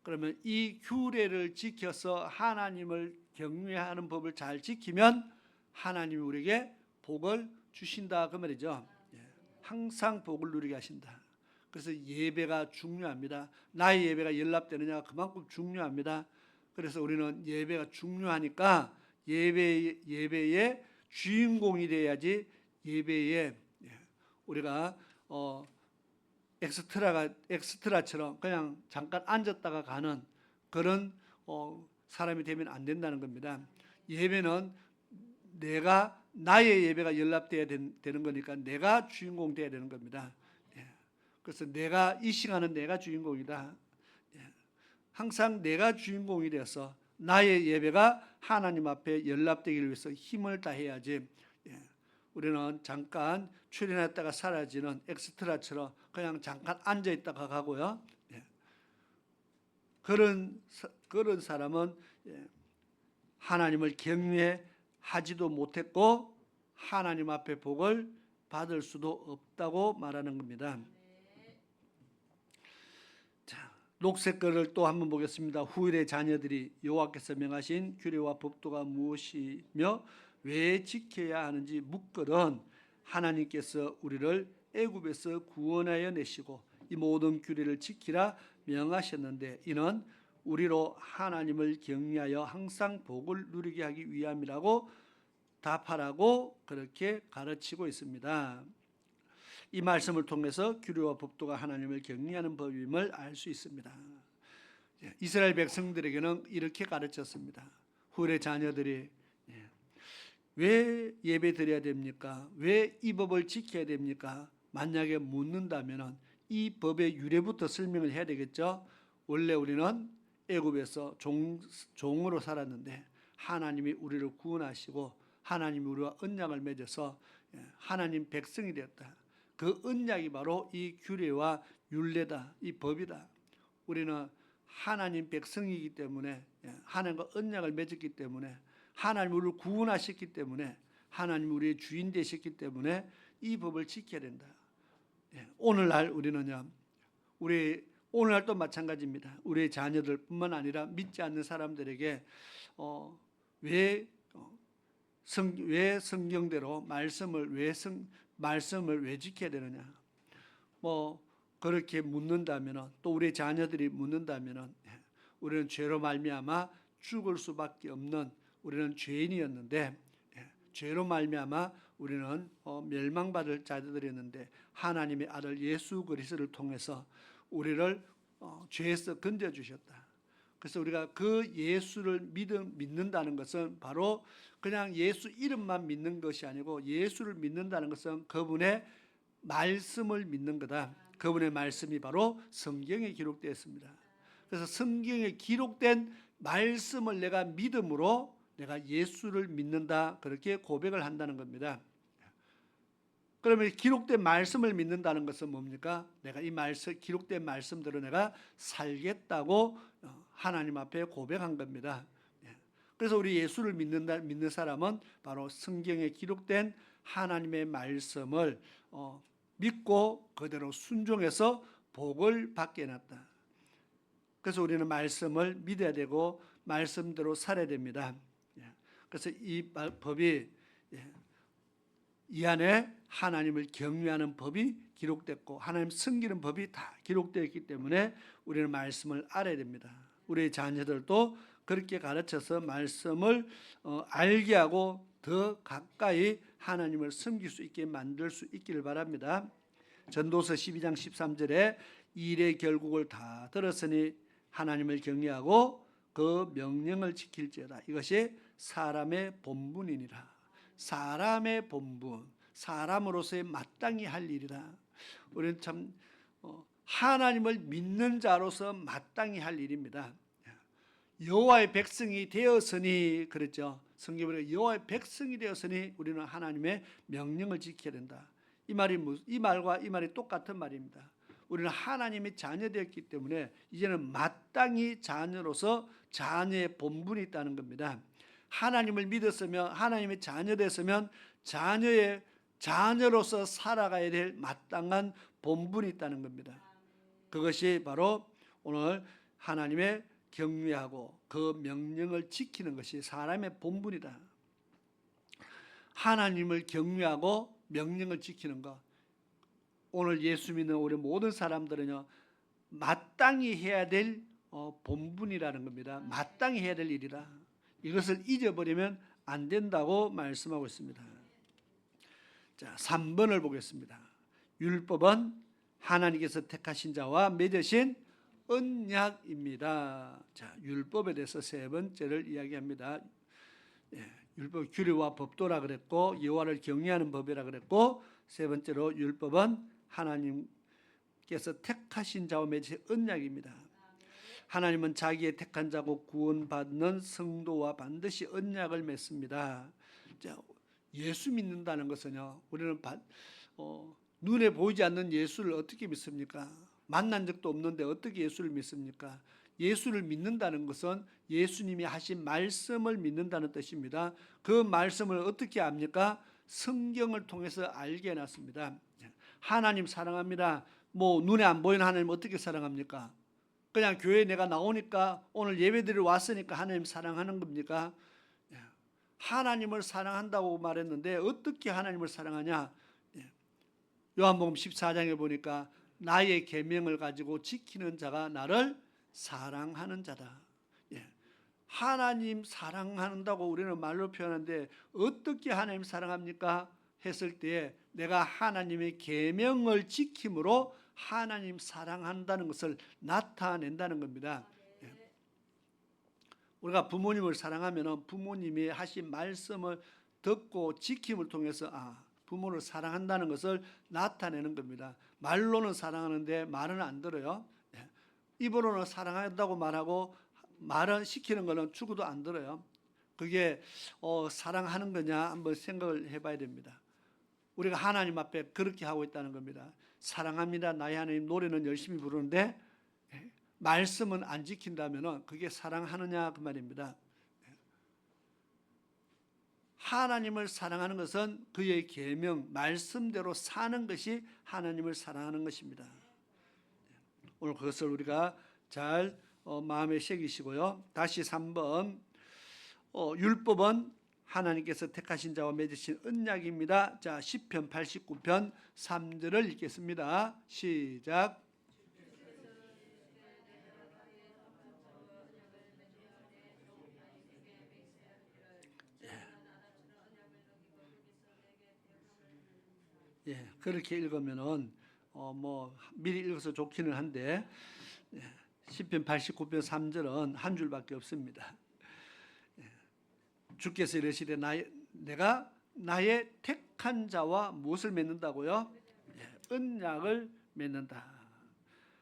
S1: 그러면 이 규례를 지켜서 하나님을 경외하는 법을 잘 지키면 하나님이 우리에게 복을 주신다 그 말이죠. 항상 복을 누리게 하신다. 그래서 예배가 중요합니다. 나의 예배가 연락되느냐가 그만큼 중요합니다. 그래서 우리는 예배가 중요하니까 예배의 주인공이 돼야지 예배에 우리가 엑스트라처럼 그냥 잠깐 앉았다가 가는 그런 사람이 되면 안 된다는 겁니다. 예배는 나의 예배가 연락돼야 되는 거니까 내가 주인공 돼야 되는 겁니다. 그래서 이 시간은 내가 주인공이다. 항상 내가 주인공이 되어서 나의 예배가 하나님 앞에 연락되기 위해서 힘을 다해야지. 우리는 잠깐 출연했다가 사라지는 엑스트라처럼 그냥 잠깐 앉아 있다가 가고요. 그런 사람은 하나님을 경외하지도 못했고 하나님 앞에 복을 받을 수도 없다고 말하는 겁니다. 자, 녹색 글을 또 한번 보겠습니다. 후일의 자녀들이 여호와께서 명하신 규례와 법도가 무엇이며 왜 지켜야 하는지 묻거든 하나님께서 우리를 애굽에서 구원하여 내시고 이 모든 규례를 지키라 명하셨는데 이는 우리로 하나님을 경외하여 항상 복을 누리게 하기 위함이라고 답하라고 그렇게 가르치고 있습니다. 이 말씀을 통해서 규례와 법도가 하나님을 경외하는 법임을 알 수 있습니다. 이스라엘 백성들에게는 이렇게 가르쳤습니다. 후일의 자녀들이 왜 예배 드려야 됩니까? 왜 이 법을 지켜야 됩니까? 만약에 묻는다면 이 법의 유래부터 설명을 해야 되겠죠. 원래 우리는 애굽에서 종으로 살았는데 하나님이 우리를 구원하시고 하나님이 우리와 언약을 맺어서 하나님 백성이 되었다. 그 언약이 바로 이 규례와 율례다. 이 법이다. 우리는 하나님 백성이기 때문에 하나님과 언약을 맺었기 때문에 하나님 우리를 구원하셨기 때문에 하나님 우리의 주인 되셨기 때문에 이 법을 지켜야 된다. 오늘날 우리는요. 오늘날도 마찬가지입니다. 우리의 자녀들뿐만 아니라 믿지 않는 사람들에게 왜 성경대로 말씀을 왜 지켜야 되느냐? 그렇게 묻는다면 또 우리 자녀들이 묻는다면 우리는 죄로 말미암아 죽을 수밖에 없는 우리는 죄인이었는데 죄로 말미암아 우리는 멸망받을 자들이었는데 하나님의 아들 예수 그리스도를 통해서 우리를 죄에서 건져주셨다. 그래서 우리가 그 예수를 믿는다는 것은 바로 그냥 예수 이름만 믿는 것이 아니고 예수를 믿는다는 것은 그분의 말씀을 믿는 거다. 그분의 말씀이 바로 성경에 기록되어 있습니다. 그래서 성경에 기록된 말씀을 내가 믿음으로 내가 예수를 믿는다 그렇게 고백을 한다는 겁니다. 그러면 기록된 말씀을 믿는다는 것은 뭡니까? 내가 이 기록된 말씀대로 내가 살겠다고 하나님 앞에 고백한 겁니다. 그래서 우리 예수를 믿는 사람은 바로 성경에 기록된 하나님의 말씀을 믿고 그대로 순종해서 복을 받게 해놨다. 그래서 우리는 말씀을 믿어야 되고 말씀대로 살아야 됩니다. 그래서 이 법이 이 안에 하나님을 경외하는 법이 기록됐고 하나님 섬기는 법이 다 기록되어 있기 때문에 우리는 말씀을 알아야 됩니다. 우리의 자녀들도 그렇게 가르쳐서 말씀을 알게 하고 더 가까이 하나님을 섬길 수 있게 만들 수 있기를 바랍니다. 전도서 12장 13절에 이 일의 결국을 다 들었으니 하나님을 경외하고 그 명령을 지킬지어다. 이것이 사람의 본분이니라. 사람의 본분, 사람으로서의 마땅히 할 일이다. 우리는 참 하나님을 믿는 자로서 마땅히 할 일입니다. 여호와의 백성이 되었으니 그랬죠. 성경에 여호와의 백성이 되었으니 우리는 하나님의 명령을 지켜야 된다. 이 말과 이 말이 똑같은 말입니다. 우리는 하나님의 자녀되었기 때문에 이제는 마땅히 자녀로서 자녀의 본분이 있다는 겁니다. 하나님을 믿었으면 하나님의 자녀 됐으면 자녀로서 살아가야 될 마땅한 본분이 있다는 겁니다. 그것이 바로 오늘 하나님의 경외하고 그 명령을 지키는 것이 사람의 본분이다. 하나님을 경외하고 명령을 지키는 것. 오늘 예수 믿는 우리 모든 사람들은요 마땅히 해야 될 본분이라는 겁니다. 마땅히 해야 될 일이라. 이것을 잊어버리면 안 된다고 말씀하고 있습니다. 자, 3번을 보겠습니다. 율법은 하나님께서 택하신 자와 맺으신 언약입니다. 자, 율법에 대해서 세 번째를 이야기합니다. 율법 규례와 법도라 그랬고 여호와를 경외하는 법이라 그랬고 세 번째로 율법은 하나님께서 택하신 자와 맺으신 언약입니다. 하나님은 자기의 택한 자고 구원받는 성도와 반드시 언약을 맺습니다. 자, 예수 믿는다는 것은요, 우리는 눈에 보이지 않는 예수를 어떻게 믿습니까? 만난 적도 없는데 어떻게 예수를 믿습니까? 예수를 믿는다는 것은 예수님이 하신 말씀을 믿는다는 뜻입니다. 그 말씀을 어떻게 압니까? 성경을 통해서 알게 해놨습니다. 하나님 사랑합니다. 뭐 눈에 안 보이는 하나님 어떻게 사랑합니까? 그냥 교회에 내가 나오니까 오늘 예배드리러 왔으니까 하나님 사랑하는 겁니까? 하나님을 사랑한다고 말했는데 어떻게 하나님을 사랑하냐? 요한복음 14장에 보니까 나의 계명을 가지고 지키는 자가 나를 사랑하는 자다. 하나님 사랑한다고 우리는 말로 표현하는데 어떻게 하나님 사랑합니까? 했을 때 내가 하나님의 계명을 지킴으로 하나님 사랑한다는 것을 나타낸다는 겁니다. 우리가 부모님을 사랑하면 부모님이 하신 말씀을 듣고 지킴을 통해서 부모를 사랑한다는 것을 나타내는 겁니다. 말로는 사랑하는데 말은 안 들어요. 입으로는 사랑한다고 말하고 말은 시키는 거는 죽어도 안 들어요. 그게 사랑하는 거냐 한번 생각을 해봐야 됩니다. 우리가 하나님 앞에 그렇게 하고 있다는 겁니다. 사랑합니다 나의 하나님 노래는 열심히 부르는데 말씀은 안 지킨다면 그게 사랑하느냐 그 말입니다. 하나님을 사랑하는 것은 그의 계명 말씀대로 사는 것이 하나님을 사랑하는 것입니다. 오늘 그것을 우리가 잘 마음에 새기시고요. 다시 3번 율법은 하나님께서 택하신 자와 맺으신 언약입니다. 자, 시편 89편 3절을 읽겠습니다. 시작. 그렇게 읽으면은 뭐 미리 읽어서 좋기는 한데 시편 89편 3절은 한 줄밖에 없습니다. 주께서 이르시되 내가 나의 택한 자와 무엇을 맺는다고요? 언약을 맺는다.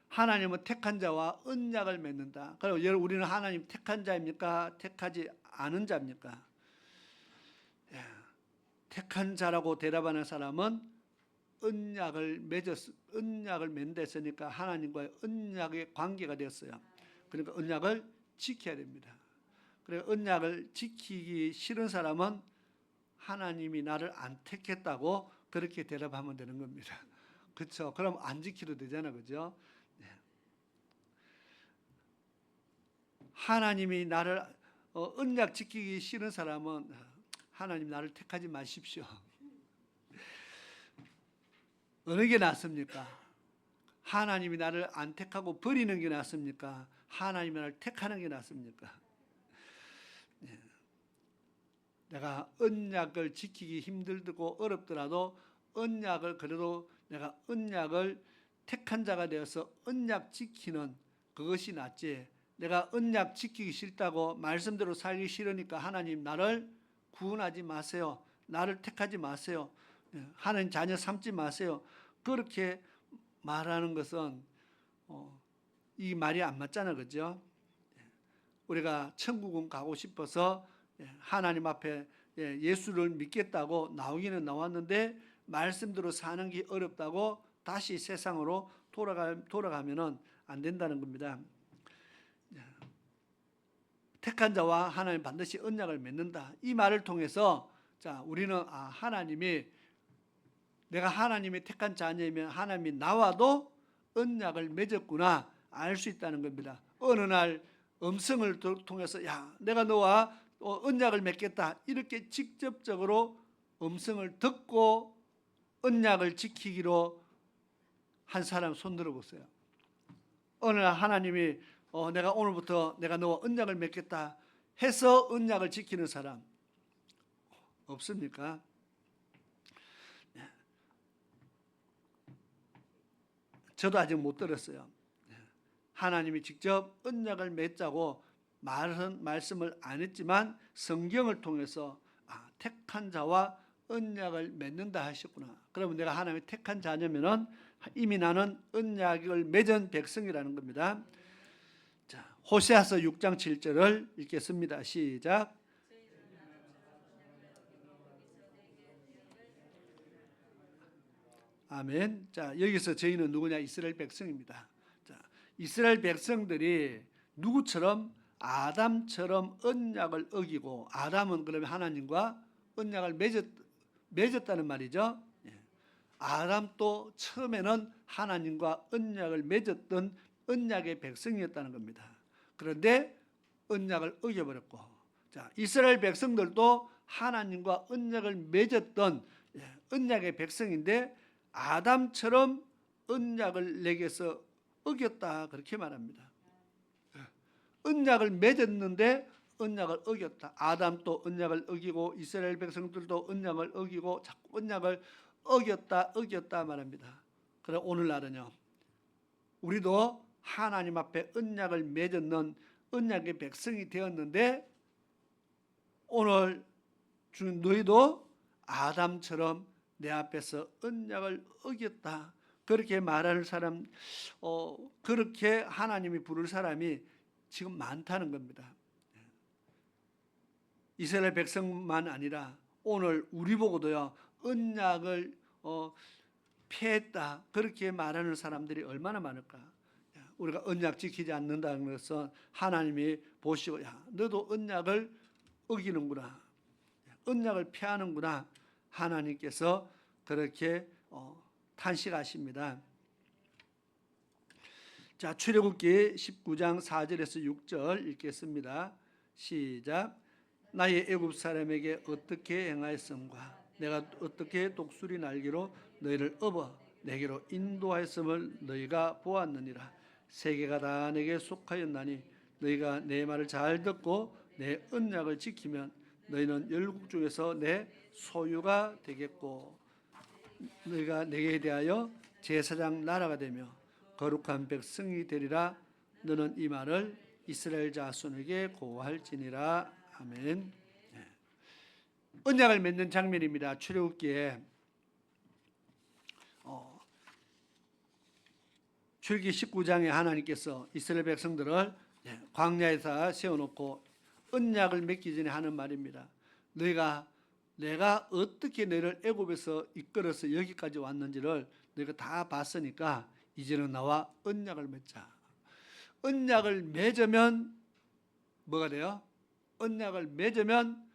S1: 하나님은 택한 자와 언약을 맺는다. 그럼 우리는 하나님 택한 자입니까? 택하지 않은 자입니까? 택한 자라고 대답하는 사람은 언약을 맺는다 했으니까 하나님과의 언약의 관계가 되었어요. 그러니까 언약을 지켜야 됩니다. 그래 언약을 지키기 싫은 사람은 하나님이 나를 안 택했다고 그렇게 대답하면 되는 겁니다. 그렇죠? 그럼 안 지켜도 되잖아, 그죠? 하나님이 나를 언약 지키기 싫은 사람은 하나님 나를 택하지 마십시오. 어느 게 낫습니까? 하나님이 나를 안 택하고 버리는 게 낫습니까? 하나님이 나를 택하는 게 낫습니까? 내가 언약을 지키기 힘들고 어렵더라도 언약을 그래도 내가 언약을 택한 자가 되어서 언약 지키는 그것이 낫지. 내가 언약 지키기 싫다고 말씀대로 살기 싫으니까 하나님 나를 구원하지 마세요. 나를 택하지 마세요. 하나님 자녀 삼지 마세요. 그렇게 말하는 것은 이 말이 안 맞잖아, 그죠? 우리가 천국은 가고 싶어서 하나님 앞에 예수를 믿겠다고 나오기는 나왔는데 말씀대로 사는 게 어렵다고 다시 세상으로 돌아가면은 안 된다는 겁니다. 택한 자와 하나님 반드시 언약을 맺는다. 이 말을 통해서 자 우리는 하나님이 내가 하나님의 택한 자녀이면 하나님이 나와도 언약을 맺었구나 알 수 있다는 겁니다. 어느 날 음성을 통해서 야 내가 너와 언약을 맺겠다 이렇게 직접적으로 음성을 듣고 언약을 지키기로 한 사람 손 들어보세요. 어느 날 하나님이 내가 오늘부터 내가 너와 언약을 맺겠다 해서 언약을 지키는 사람 없습니까? 저도 아직 못 들었어요. 하나님이 직접 언약을 맺자고 말씀을 안 했지만 성경을 통해서 택한 자와 언약을 맺는다 하셨구나. 그러면 내가 하나님의 택한 자녀면은 이미 나는 언약을 맺은 백성이라는 겁니다. 자, 호세아서 6장 7절을 읽겠습니다. 시작. 아멘. 자, 여기서 저희는 누구냐? 이스라엘 백성입니다. 자, 이스라엘 백성들이 누구처럼? 아담처럼 언약을 어기고, 아담은 그러면 하나님과 언약을 맺었다는 말이죠. 아담도 처음에는 하나님과 언약을 맺었던 언약의 백성이었다는 겁니다. 그런데 언약을 어겨버렸고, 자, 이스라엘 백성들도 하나님과 언약을 맺었던 언약의 백성인데 아담처럼 언약을 내게서 어겼다, 그렇게 말합니다. 언약을 맺었는데 언약을 어겼다. 아담도 언약을 어기고 이스라엘 백성들도 언약을 어기고 자꾸 언약을 어겼다 말합니다. 그래 오늘날은요, 우리도 하나님 앞에 언약을 맺었는 언약의 백성이 되었는데 오늘 주는 너희도 아담처럼 내 앞에서 언약을 어겼다, 그렇게 말하는 사람, 그렇게 하나님이 부를 사람이 지금 많다는 겁니다. 이스라엘 백성만 아니라 오늘 우리 보고도요, 언약을 피했다, 그렇게 말하는 사람들이 얼마나 많을까. 우리가 언약 지키지 않는다는 것은 하나님이 보시고, 야, 너도 언약을 어기는구나, 언약을 피하는구나, 하나님께서 그렇게 탄식하십니다. 자, 출애굽기 19장 4절에서 6절 읽겠습니다. 시작. 나의 애굽 사람에게 어떻게 행하였음과 내가 어떻게 독수리 날개로 너희를 업어 내게로 인도하였음을 너희가 보았느니라. 세계가 다 내게 속하였나니 너희가 내 말을 잘 듣고 내 언약을 지키면 너희는 열국 중에서 내 소유가 되겠고 너희가 내게 대하여 제사장 나라가 되며 거룩한 백성이 되리라. 너는 이 말을 이스라엘 자손에게 고할지니라. 아멘. 언약을 맺는 장면입니다. 출애굽기에 출애굽기 19장에 하나님께서 이스라엘 백성들을 광야에서 세워놓고 언약을 맺기 전에 하는 말입니다. 내가 어떻게 너희를 애굽에서 이끌어서 여기까지 왔는지를 너희가 다 봤으니까 이제는 나와 언약을 맺자. 언약을 맺으면 뭐가 돼요? 언약을 맺으면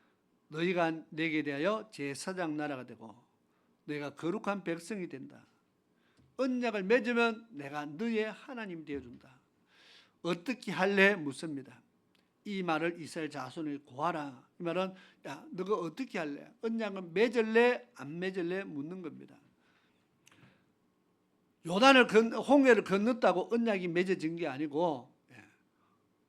S1: 너희가 내게 대하여 제사장 나라가 되고 너희가 거룩한 백성이 된다. 언약을 맺으면 내가 너의 하나님이 되어준다. 어떻게 할래? 묻습니다. 이 말을 이스라엘 자손에게 고하라. 이 말은 야, 너가 어떻게 할래? 언약을 맺을래? 안 맺을래? 묻는 겁니다. 홍해를 건넜다고 언약이 맺어진 게 아니고,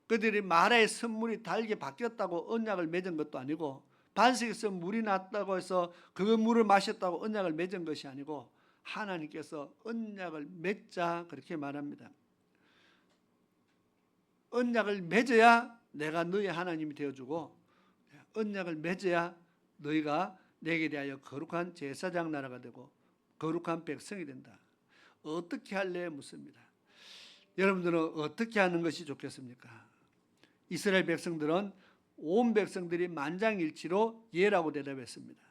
S1: 그들이 마라의 선물이 달게 바뀌었다고 언약을 맺은 것도 아니고, 반석에서 물이 났다고 해서 그 물을 마셨다고 언약을 맺은 것이 아니고, 하나님께서 언약을 맺자 그렇게 말합니다. 언약을 맺어야 내가 너의 하나님이 되어주고, 언약을 맺어야 너희가 내게 대하여 거룩한 제사장 나라가 되고 거룩한 백성이 된다. 어떻게 할래? 묻습니다. 여러분들은 어떻게 하는 것이 좋겠습니까? 이스라엘 백성들은 온 백성들이 만장일치로 예라고 대답했습니다.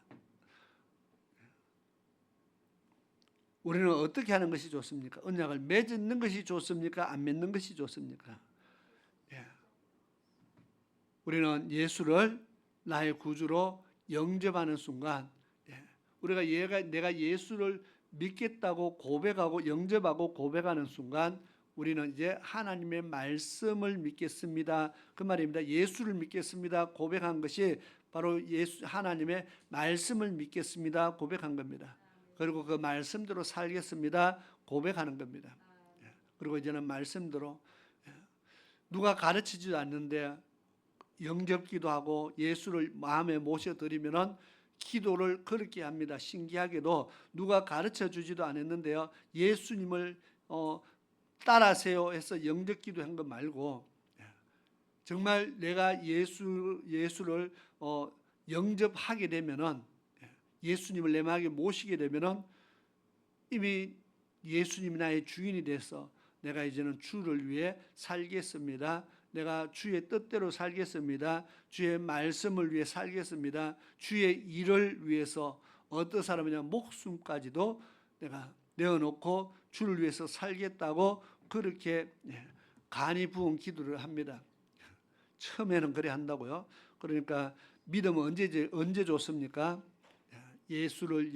S1: 우리는 어떻게 하는 것이 좋습니까? 언약을 맺는 것이 좋습니까? 안 맺는 것이 좋습니까? 우리는 예수를 나의 구주로 영접하는 순간, 내가 예수를 믿겠다고 고백하고 영접하고 고백하는 순간 우리는 이제 하나님의 말씀을 믿겠습니다. 그 말입니다. 예수를 믿겠습니다. 고백한 것이 바로 하나님의 말씀을 믿겠습니다. 고백한 겁니다. 그리고 그 말씀대로 살겠습니다. 고백하는 겁니다. 그리고 이제는 말씀대로 누가 가르치지도 않는데 영접기도 하고 예수를 마음에 모셔드리면은 기도를 그렇게 합니다. 신기하게도 누가 가르쳐 주지도 않았는데요, 예수님을 따라세요 해서 영접기도 한 거 말고 정말 내가 예수를 영접하게 되면은, 예수님을 내 마음에 모시게 되면은 이미 예수님이 나의 주인이 돼서 내가 이제는 주를 위해 살겠습니다. 내가 주의 뜻대로 살겠습니다. 주의 말씀을 위해 살겠습니다. 주의 일을 위해서 어떤 사람이냐 목숨까지도 내가 내어놓고 주를 위해서 살겠다고 그렇게 간이 부은 기도를 합니다. 처음에는 그래 한다고요. 그러니까 믿음은 언제 좋습니까? 예수를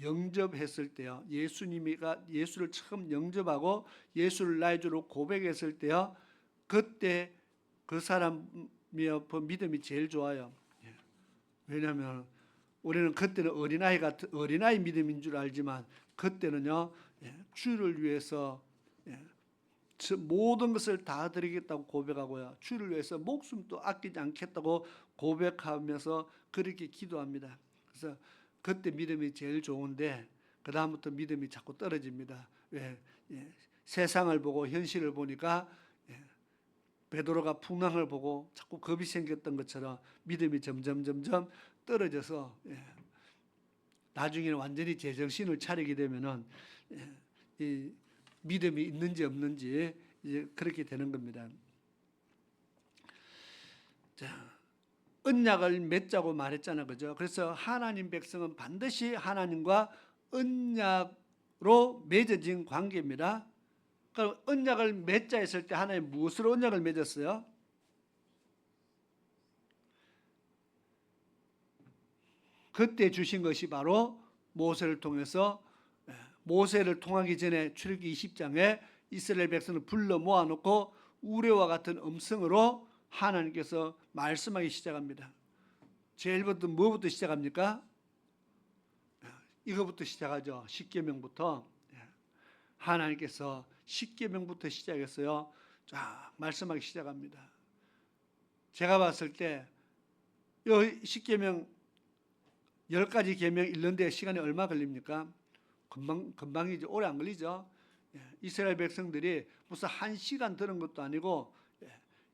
S1: 영접했을 때요. 예수를 처음 영접하고 예수를 나의 주로 고백했을 때요. 그때 그 사람의 믿음이 제일 좋아요. 왜냐하면 우리는 그때는 어린아이 믿음인 줄 알지만 그때는요, 주를 위해서 모든 것을 다 드리겠다고 고백하고요, 주를 위해서 목숨도 아끼지 않겠다고 고백하면서 그렇게 기도합니다. 그래서 그때 믿음이 제일 좋은데 그 다음부터 믿음이 자꾸 떨어집니다. 왜? 세상을 보고 현실을 보니까 베드로가 풍랑을 보고 자꾸 겁이 생겼던 것처럼 믿음이 점점 떨어져서 나중에는 완전히 제정신을 차리게 되면은 이 믿음이 있는지 없는지 이제 그렇게 되는 겁니다. 자, 언약을 맺자고 말했잖아요, 그죠? 그래서 하나님 백성은 반드시 하나님과 언약으로 맺어진 관계입니다. 그럼 언약을 맺자 했을 때 하나님 무엇으로 언약을 맺었어요? 그때 주신 것이 바로 모세를 통해서, 모세를 통하기 전에 출애굽기 20장에 이스라엘 백성을 불러 모아놓고 우레와 같은 음성으로 하나님께서 말씀하기 시작합니다. 제일 먼저 뭐부터 시작합니까? 이거부터 시작하죠. 십계명부터. 하나님께서 십계명부터 시작했어요. 자, 말씀하기 시작합니다. 제가 봤을 때 이 십계명 10가지 계명 읽는데 시간이 얼마 걸립니까? 금방이죠. 오래 안 걸리죠. 이스라엘 백성들이 무슨 1시간 들은 것도 아니고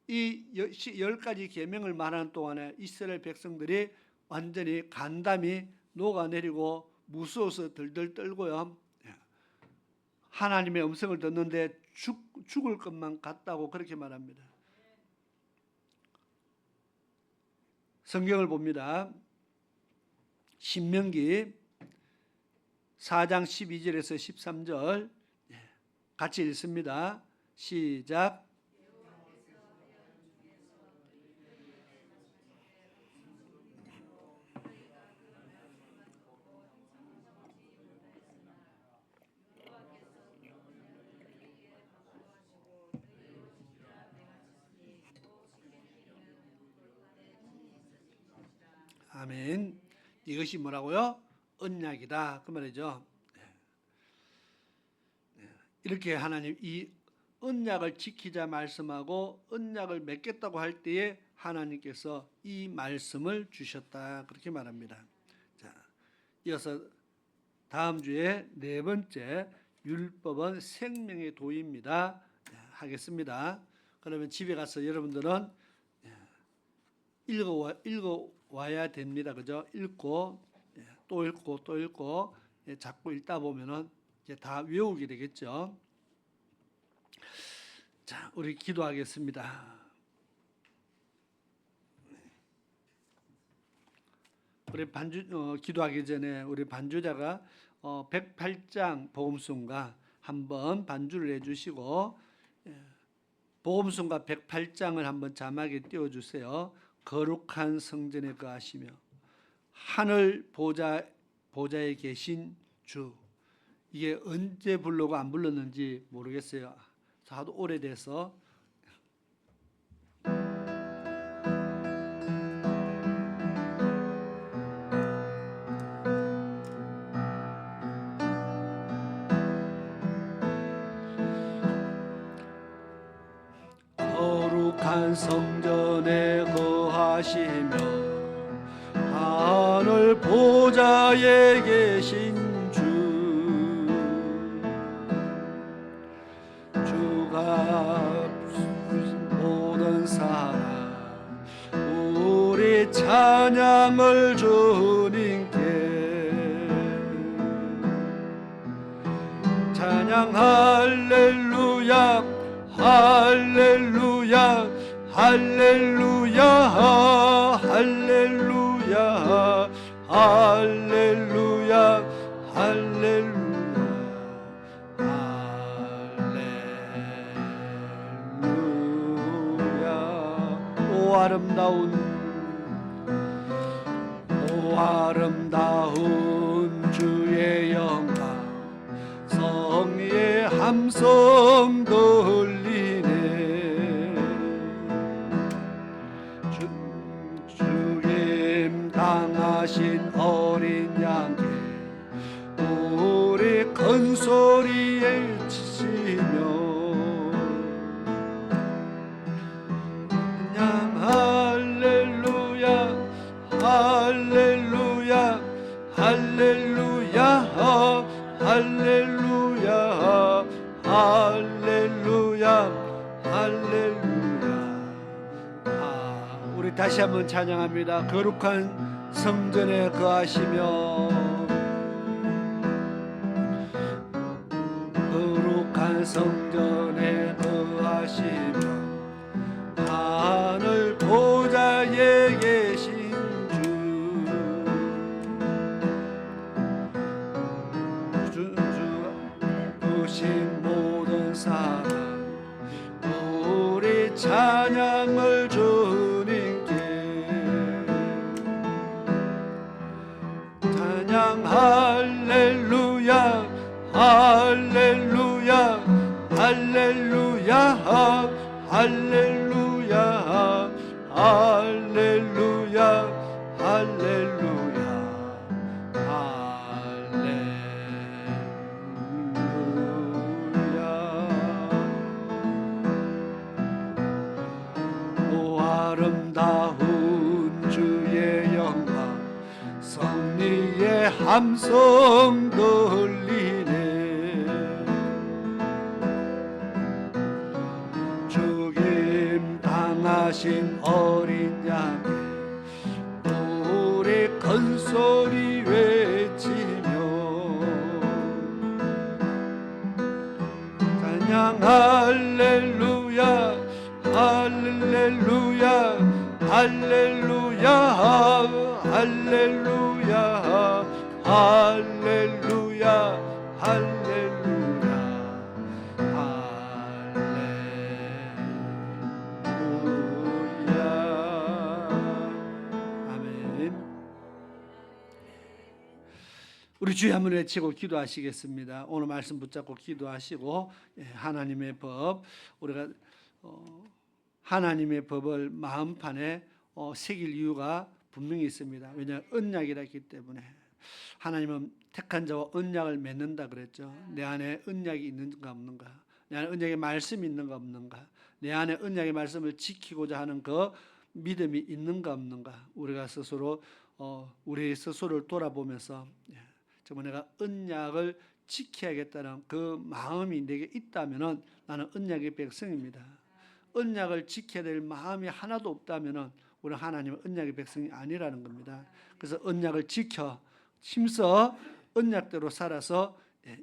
S1: 이 10가지 계명을 말하는 동안에 이스라엘 백성들이 완전히 간담이 녹아내리고 무서워서 들들 떨고요. 하나님의 음성을 듣는데 죽을 것만 같다고 그렇게 말합니다. 성경을 봅니다. 신명기 4장 12절에서 13절 같이 읽습니다. 시작. 아멘. 이것이 뭐라고요? 언약이다 그 말이죠. 이렇게 하나님 이 언약을 지키자 말씀하고 언약을 맺겠다고 할 때에 하나님께서 이 말씀을 주셨다 그렇게 말합니다. 자, 이어서 다음 주에 네 번째 율법은 생명의 도입니다. 하겠습니다. 그러면 집에 가서 여러분들은 읽어와야 됩니다. 그죠? 읽고 또 읽고 또 읽고 자꾸 읽다 보면은 이제 다 외우게 되겠죠. 자, 우리 기도하겠습니다. 우리 기도하기 전에 우리 반주자가 108장 복음송가 한번 반주를 해주시고 복음송가 108장을 한번 자막에 띄워주세요. 거룩한 성전에 거하시며 하늘 보좌에 계신 주. 이게 언제 부르고 안 불렀는지 모르겠어요. 하도 오래돼서. 거룩한 성전에 거하시며 하늘 보좌에 계신 주가 모든 사람 우리 찬양을 주님께 찬양 할렐루야 할렐루야 할렐루야 할렐루야 할렐루야 할렐루야 오 아름다운 주의 영광 성리의 함성 들리네 주님 당하신 어린 양께 우리 큰 소리에 치시며 할렐루야 할렐루야 할렐루야 할렐루야 할렐루야 할렐루야 우리 다시 한번 찬양합니다. 거룩한 성전에 거하시며 거룩한 성전에 거하시며 하늘 보좌에 계신 주가 부신 모든 사람 우리 찬양을 주님께 찬양 할렐루야 할렐루야 할렐루야 할렐루야 할렐루야 할렐루야 할렐루야 오 아름다운 주의 영광 승리의 함성 들리네 주님 당하신 어린 양에 우리 큰 소리 외치며 찬양 할렐루야 할렐루야 할렐루야 할렐루야 할렐루야 할렐루야 아멘. 우리 주여 한번 외치고 기도하시겠습니다. 오늘 말씀 붙잡고 기도하시고 하나님의 법 우리가 하나님의 법을 마음판에 새길 이유가 분명히 있습니다. 왜냐하면 언약이라 했기 때문에 하나님은 택한 자와 언약을 맺는다 그랬죠. 내 안에 언약이 있는가 없는가, 내 안에 언약의 말씀이 있는가 없는가, 내 안에 언약의 말씀을 지키고자 하는 그 믿음이 있는가 없는가, 우리가 스스로 우리 스스로를 돌아보면서 정말 내가 언약을 지켜야겠다는 그 마음이 내게 있다면은 나는 언약의 백성입니다. 언약을 지켜야 될 마음이 하나도 없다면은 우리는 하나님은 언약의 백성이 아니라는 겁니다. 그래서 언약을 지켜 힘써 언약대로 살아서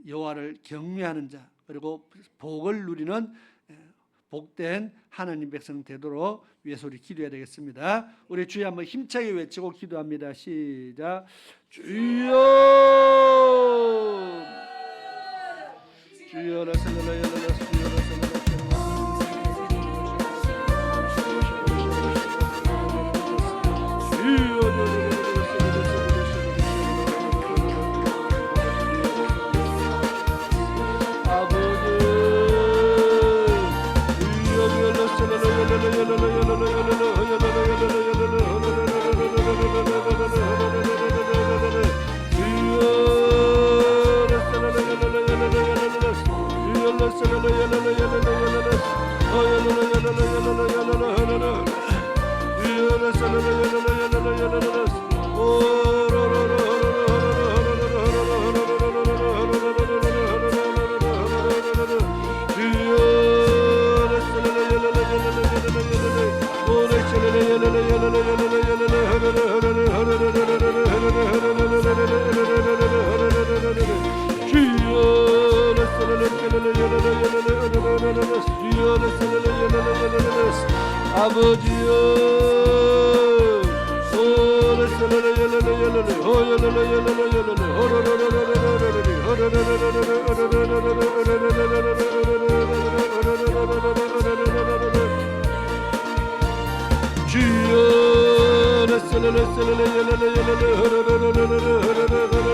S1: 여호와를 경외하는 자 그리고 복을 누리는 복된 하나님 백성 되도록 위해서 우리 기도해야 되겠습니다. 우리 주여 한번 힘차게 외치고 기도합니다. 시작. 주여 주여라 살라라 열라라 주여라 살라라 아버지여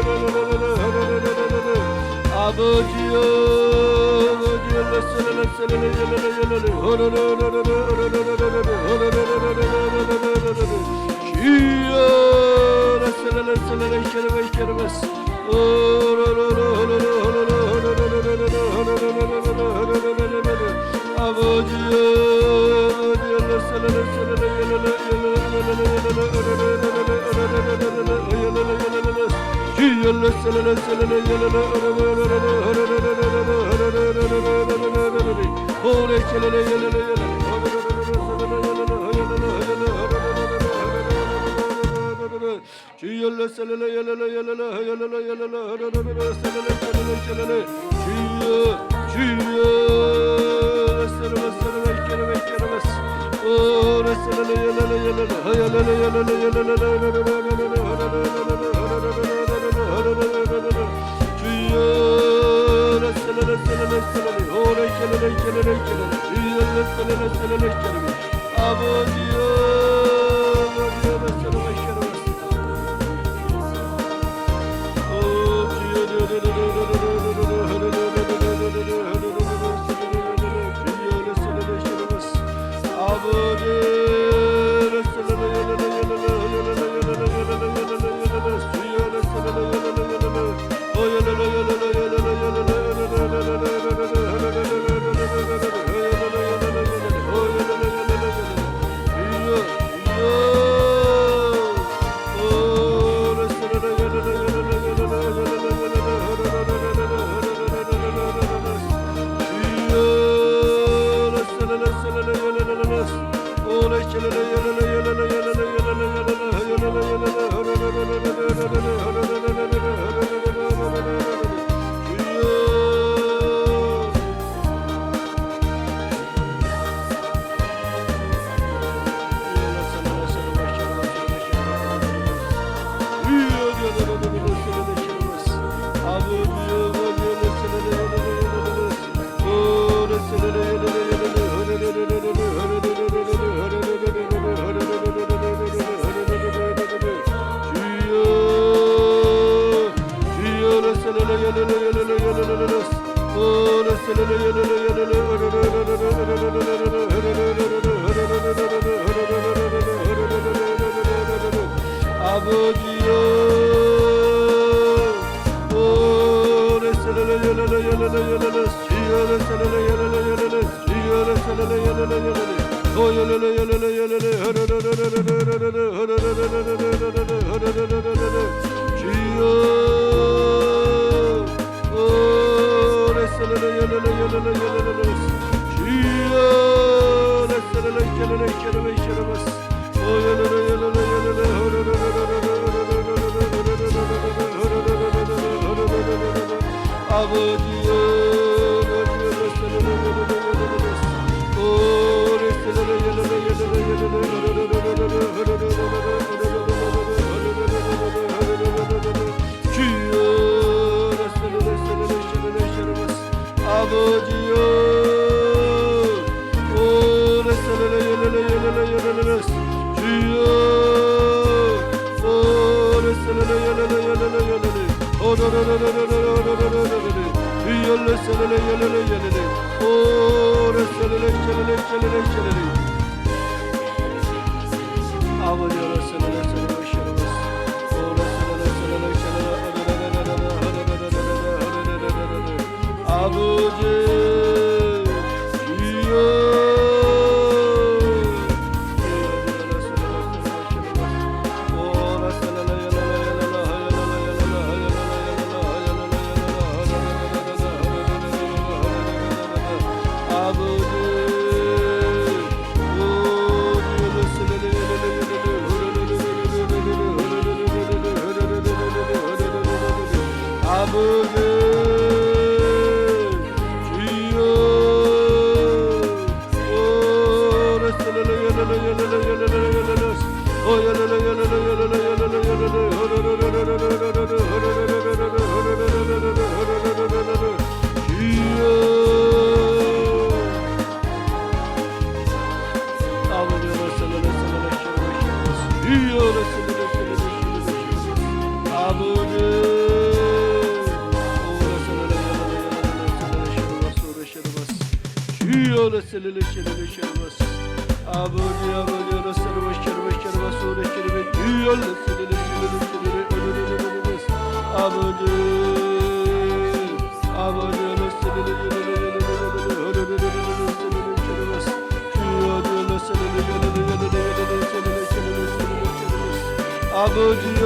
S2: Oh,
S1: 아버지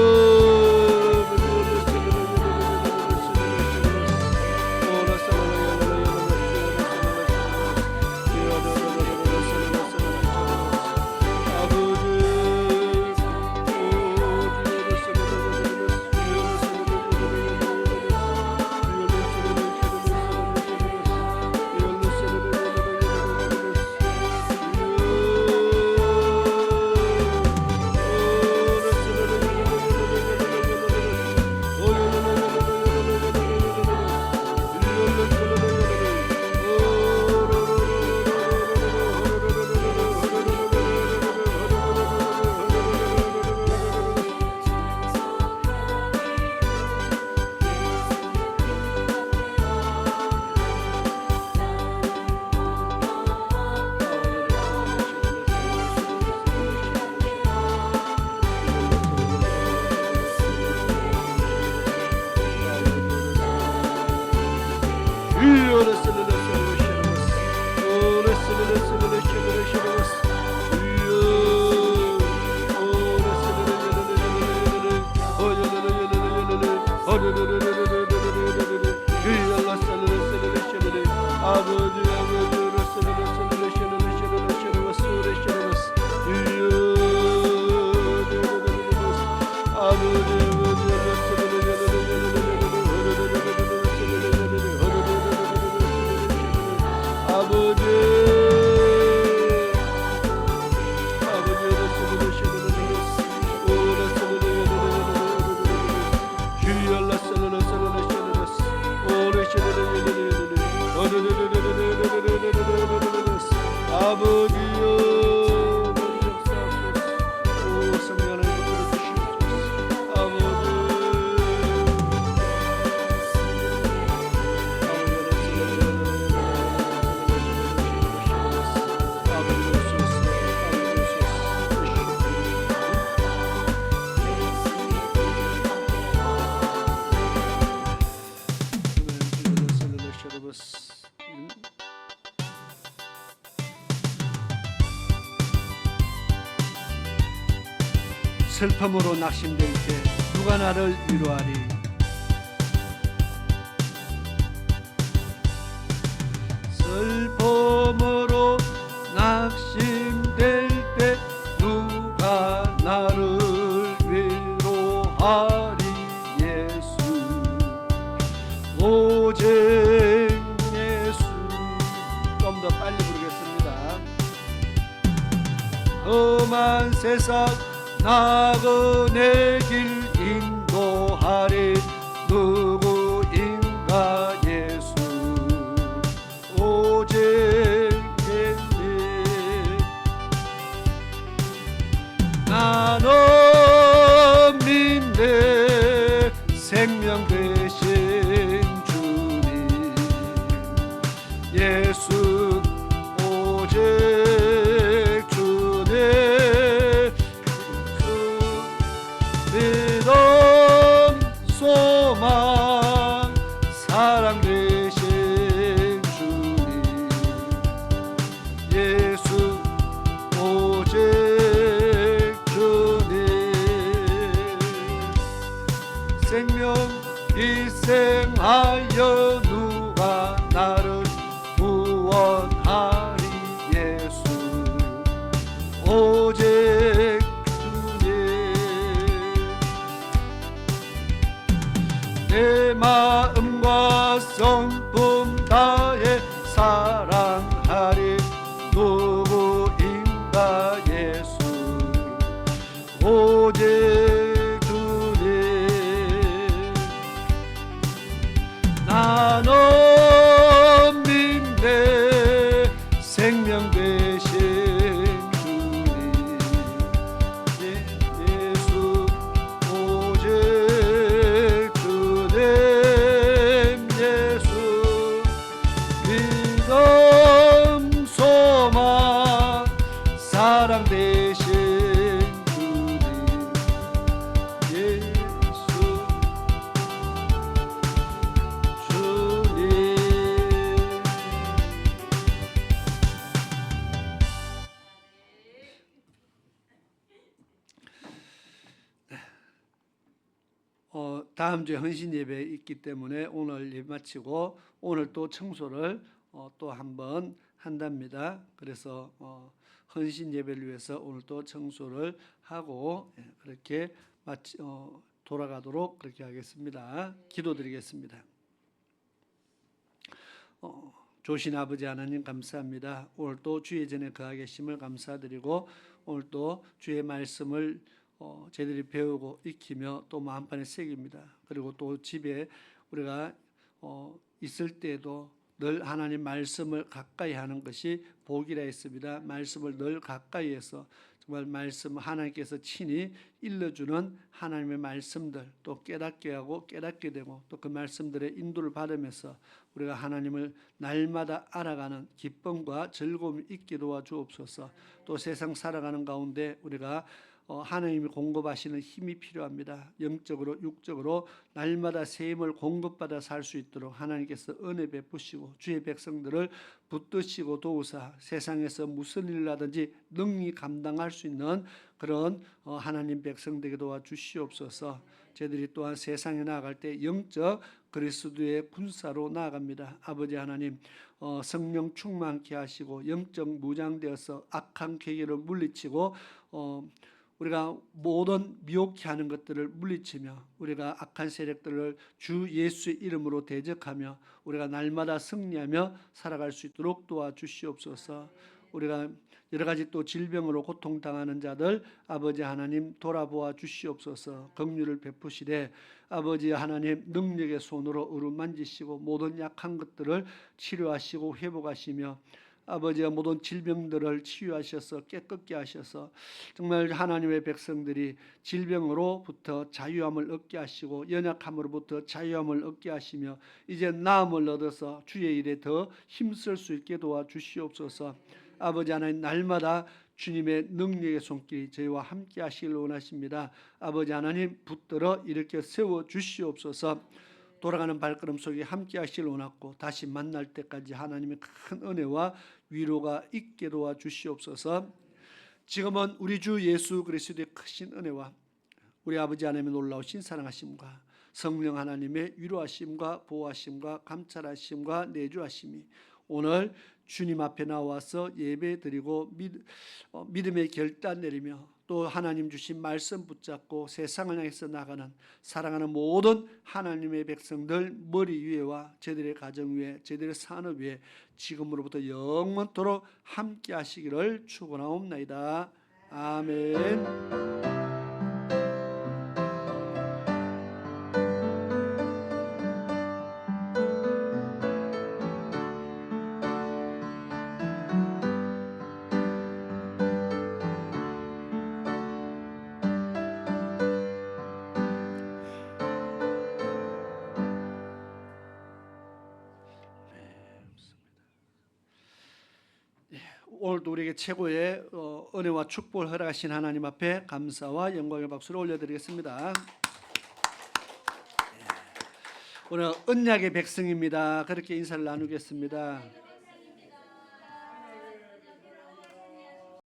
S1: 슬픔으로 낙심될 때 누가 나를 위로하리. 슬픔으로 낙심될 때 누가 나를 위로하리. 예수 오직 예수. 좀 더 빨리 부르겠습니다. 험한 세상 나그네 길 인도하리. 누구인가 예수 오직 예수. 나는 믿네 생명 되신 주님 예수 오직 주님. 믿음 소망 사랑 되신 주님 예수 오직 주님. 생명 희생하여 누가 나를 구원하리. 예수 오직 내 마음과 성품 다해 사랑하리. 누구인가 예수 오직 주님. 나는 믿네 생명 되신 주님 예수 오직 예수 다음 주에 헌신 예배 있기 때문에 오늘 예배 마치고 오늘 또 청소를 또 한번 한답니다. 그래서 헌신 예배를 위해서 오늘 또 청소를 하고 그렇게 돌아가도록 그렇게 하겠습니다. 기도드리겠습니다. 조신 아버지 하나님 감사합니다. 오늘 또 주의 전에 거하 계심을 감사드리고 오늘 또 주의 말씀을 저희들이 배우고 익히며 또 마음판에 새깁니다. 그리고 또 집에 우리가 있을 때에도 늘 하나님 말씀을 가까이 하는 것이 복이라 했습니다. 말씀을 늘 가까이 해서 정말 말씀 하나님께서 친히 일러주는 하나님의 말씀들 또 깨닫게 하고 깨닫게 되고 또 그 말씀들의 인도를 받으면서 우리가 하나님을 날마다 알아가는 기쁨과 즐거움이 있게 도와주옵소서. 또 세상 살아가는 가운데 우리가 하나님이 공급하시는 힘이 필요합니다. 영적으로 육적으로 날마다 새 힘을 공급받아 살 수 있도록 하나님께서 은혜 베푸시고 주의 백성들을 붙드시고 도우사 세상에서 무슨 일을 하든지 능히 감당할 수 있는 그런 하나님 백성되게 도와주시옵소서. 저희들이 또한 세상에 나아갈 때 영적 그리스도의 군사로 나아갑니다. 아버지 하나님 성령 충만케 하시고 영적 무장되어서 악한 계계를 물리치고 우리가 모든 미혹케 하는 것들을 물리치며 우리가 악한 세력들을 주 예수의 이름으로 대적하며 우리가 날마다 승리하며 살아갈 수 있도록 도와주시옵소서. 우리가 여러 가지 또 질병으로 고통당하는 자들 아버지 하나님 돌아보아 주시옵소서. 긍휼을 베푸시되 아버지 하나님 능력의 손으로 어루만지시고 모든 약한 것들을 치료하시고 회복하시며 아버지가 모든 질병들을 치유하셔서 깨끗게 하셔서 정말 하나님의 백성들이 질병으로부터 자유함을 얻게 하시고 연약함으로부터 자유함을 얻게 하시며 이제 나음을 얻어서 주의 일에 더 힘쓸 수 있게 도와주시옵소서. 아버지 하나님 날마다 주님의 능력의 손길이 저희와 함께 하시길 원하십니다. 아버지 하나님 붙들어 일으켜 세워 주시옵소서. 돌아가는 발걸음 속에 함께 하시길 원하고 다시 만날 때까지 하나님의 큰 은혜와 위로가 있게 도와주시옵소서. 지금은 우리 주 예수 그리스도의 크신 은혜와 우리 아버지 하나님의 놀라우신 사랑하심과 성령 하나님의 위로하심과 보호하심과 감찰하심과 내주하심이 오늘 주님 앞에 나와서 예배드리고 믿음의 결단 내리며 또 하나님 주신 말씀 붙잡고 세상을 향해서 나가는 사랑하는 모든 하나님의 백성들 머리 위에와 저희들의 가정 위에 저희들의 산업 위에 지금으로부터 영원토록 함께 하시기를 축원하옵나이다. 아멘. 오늘도 우리에게 최고의 은혜와 축복을 허락하신 하나님 앞에 감사와 영광의 박수를 올려드리겠습니다. 오늘 언약의 백성입니다. 그렇게 인사를 나누겠습니다.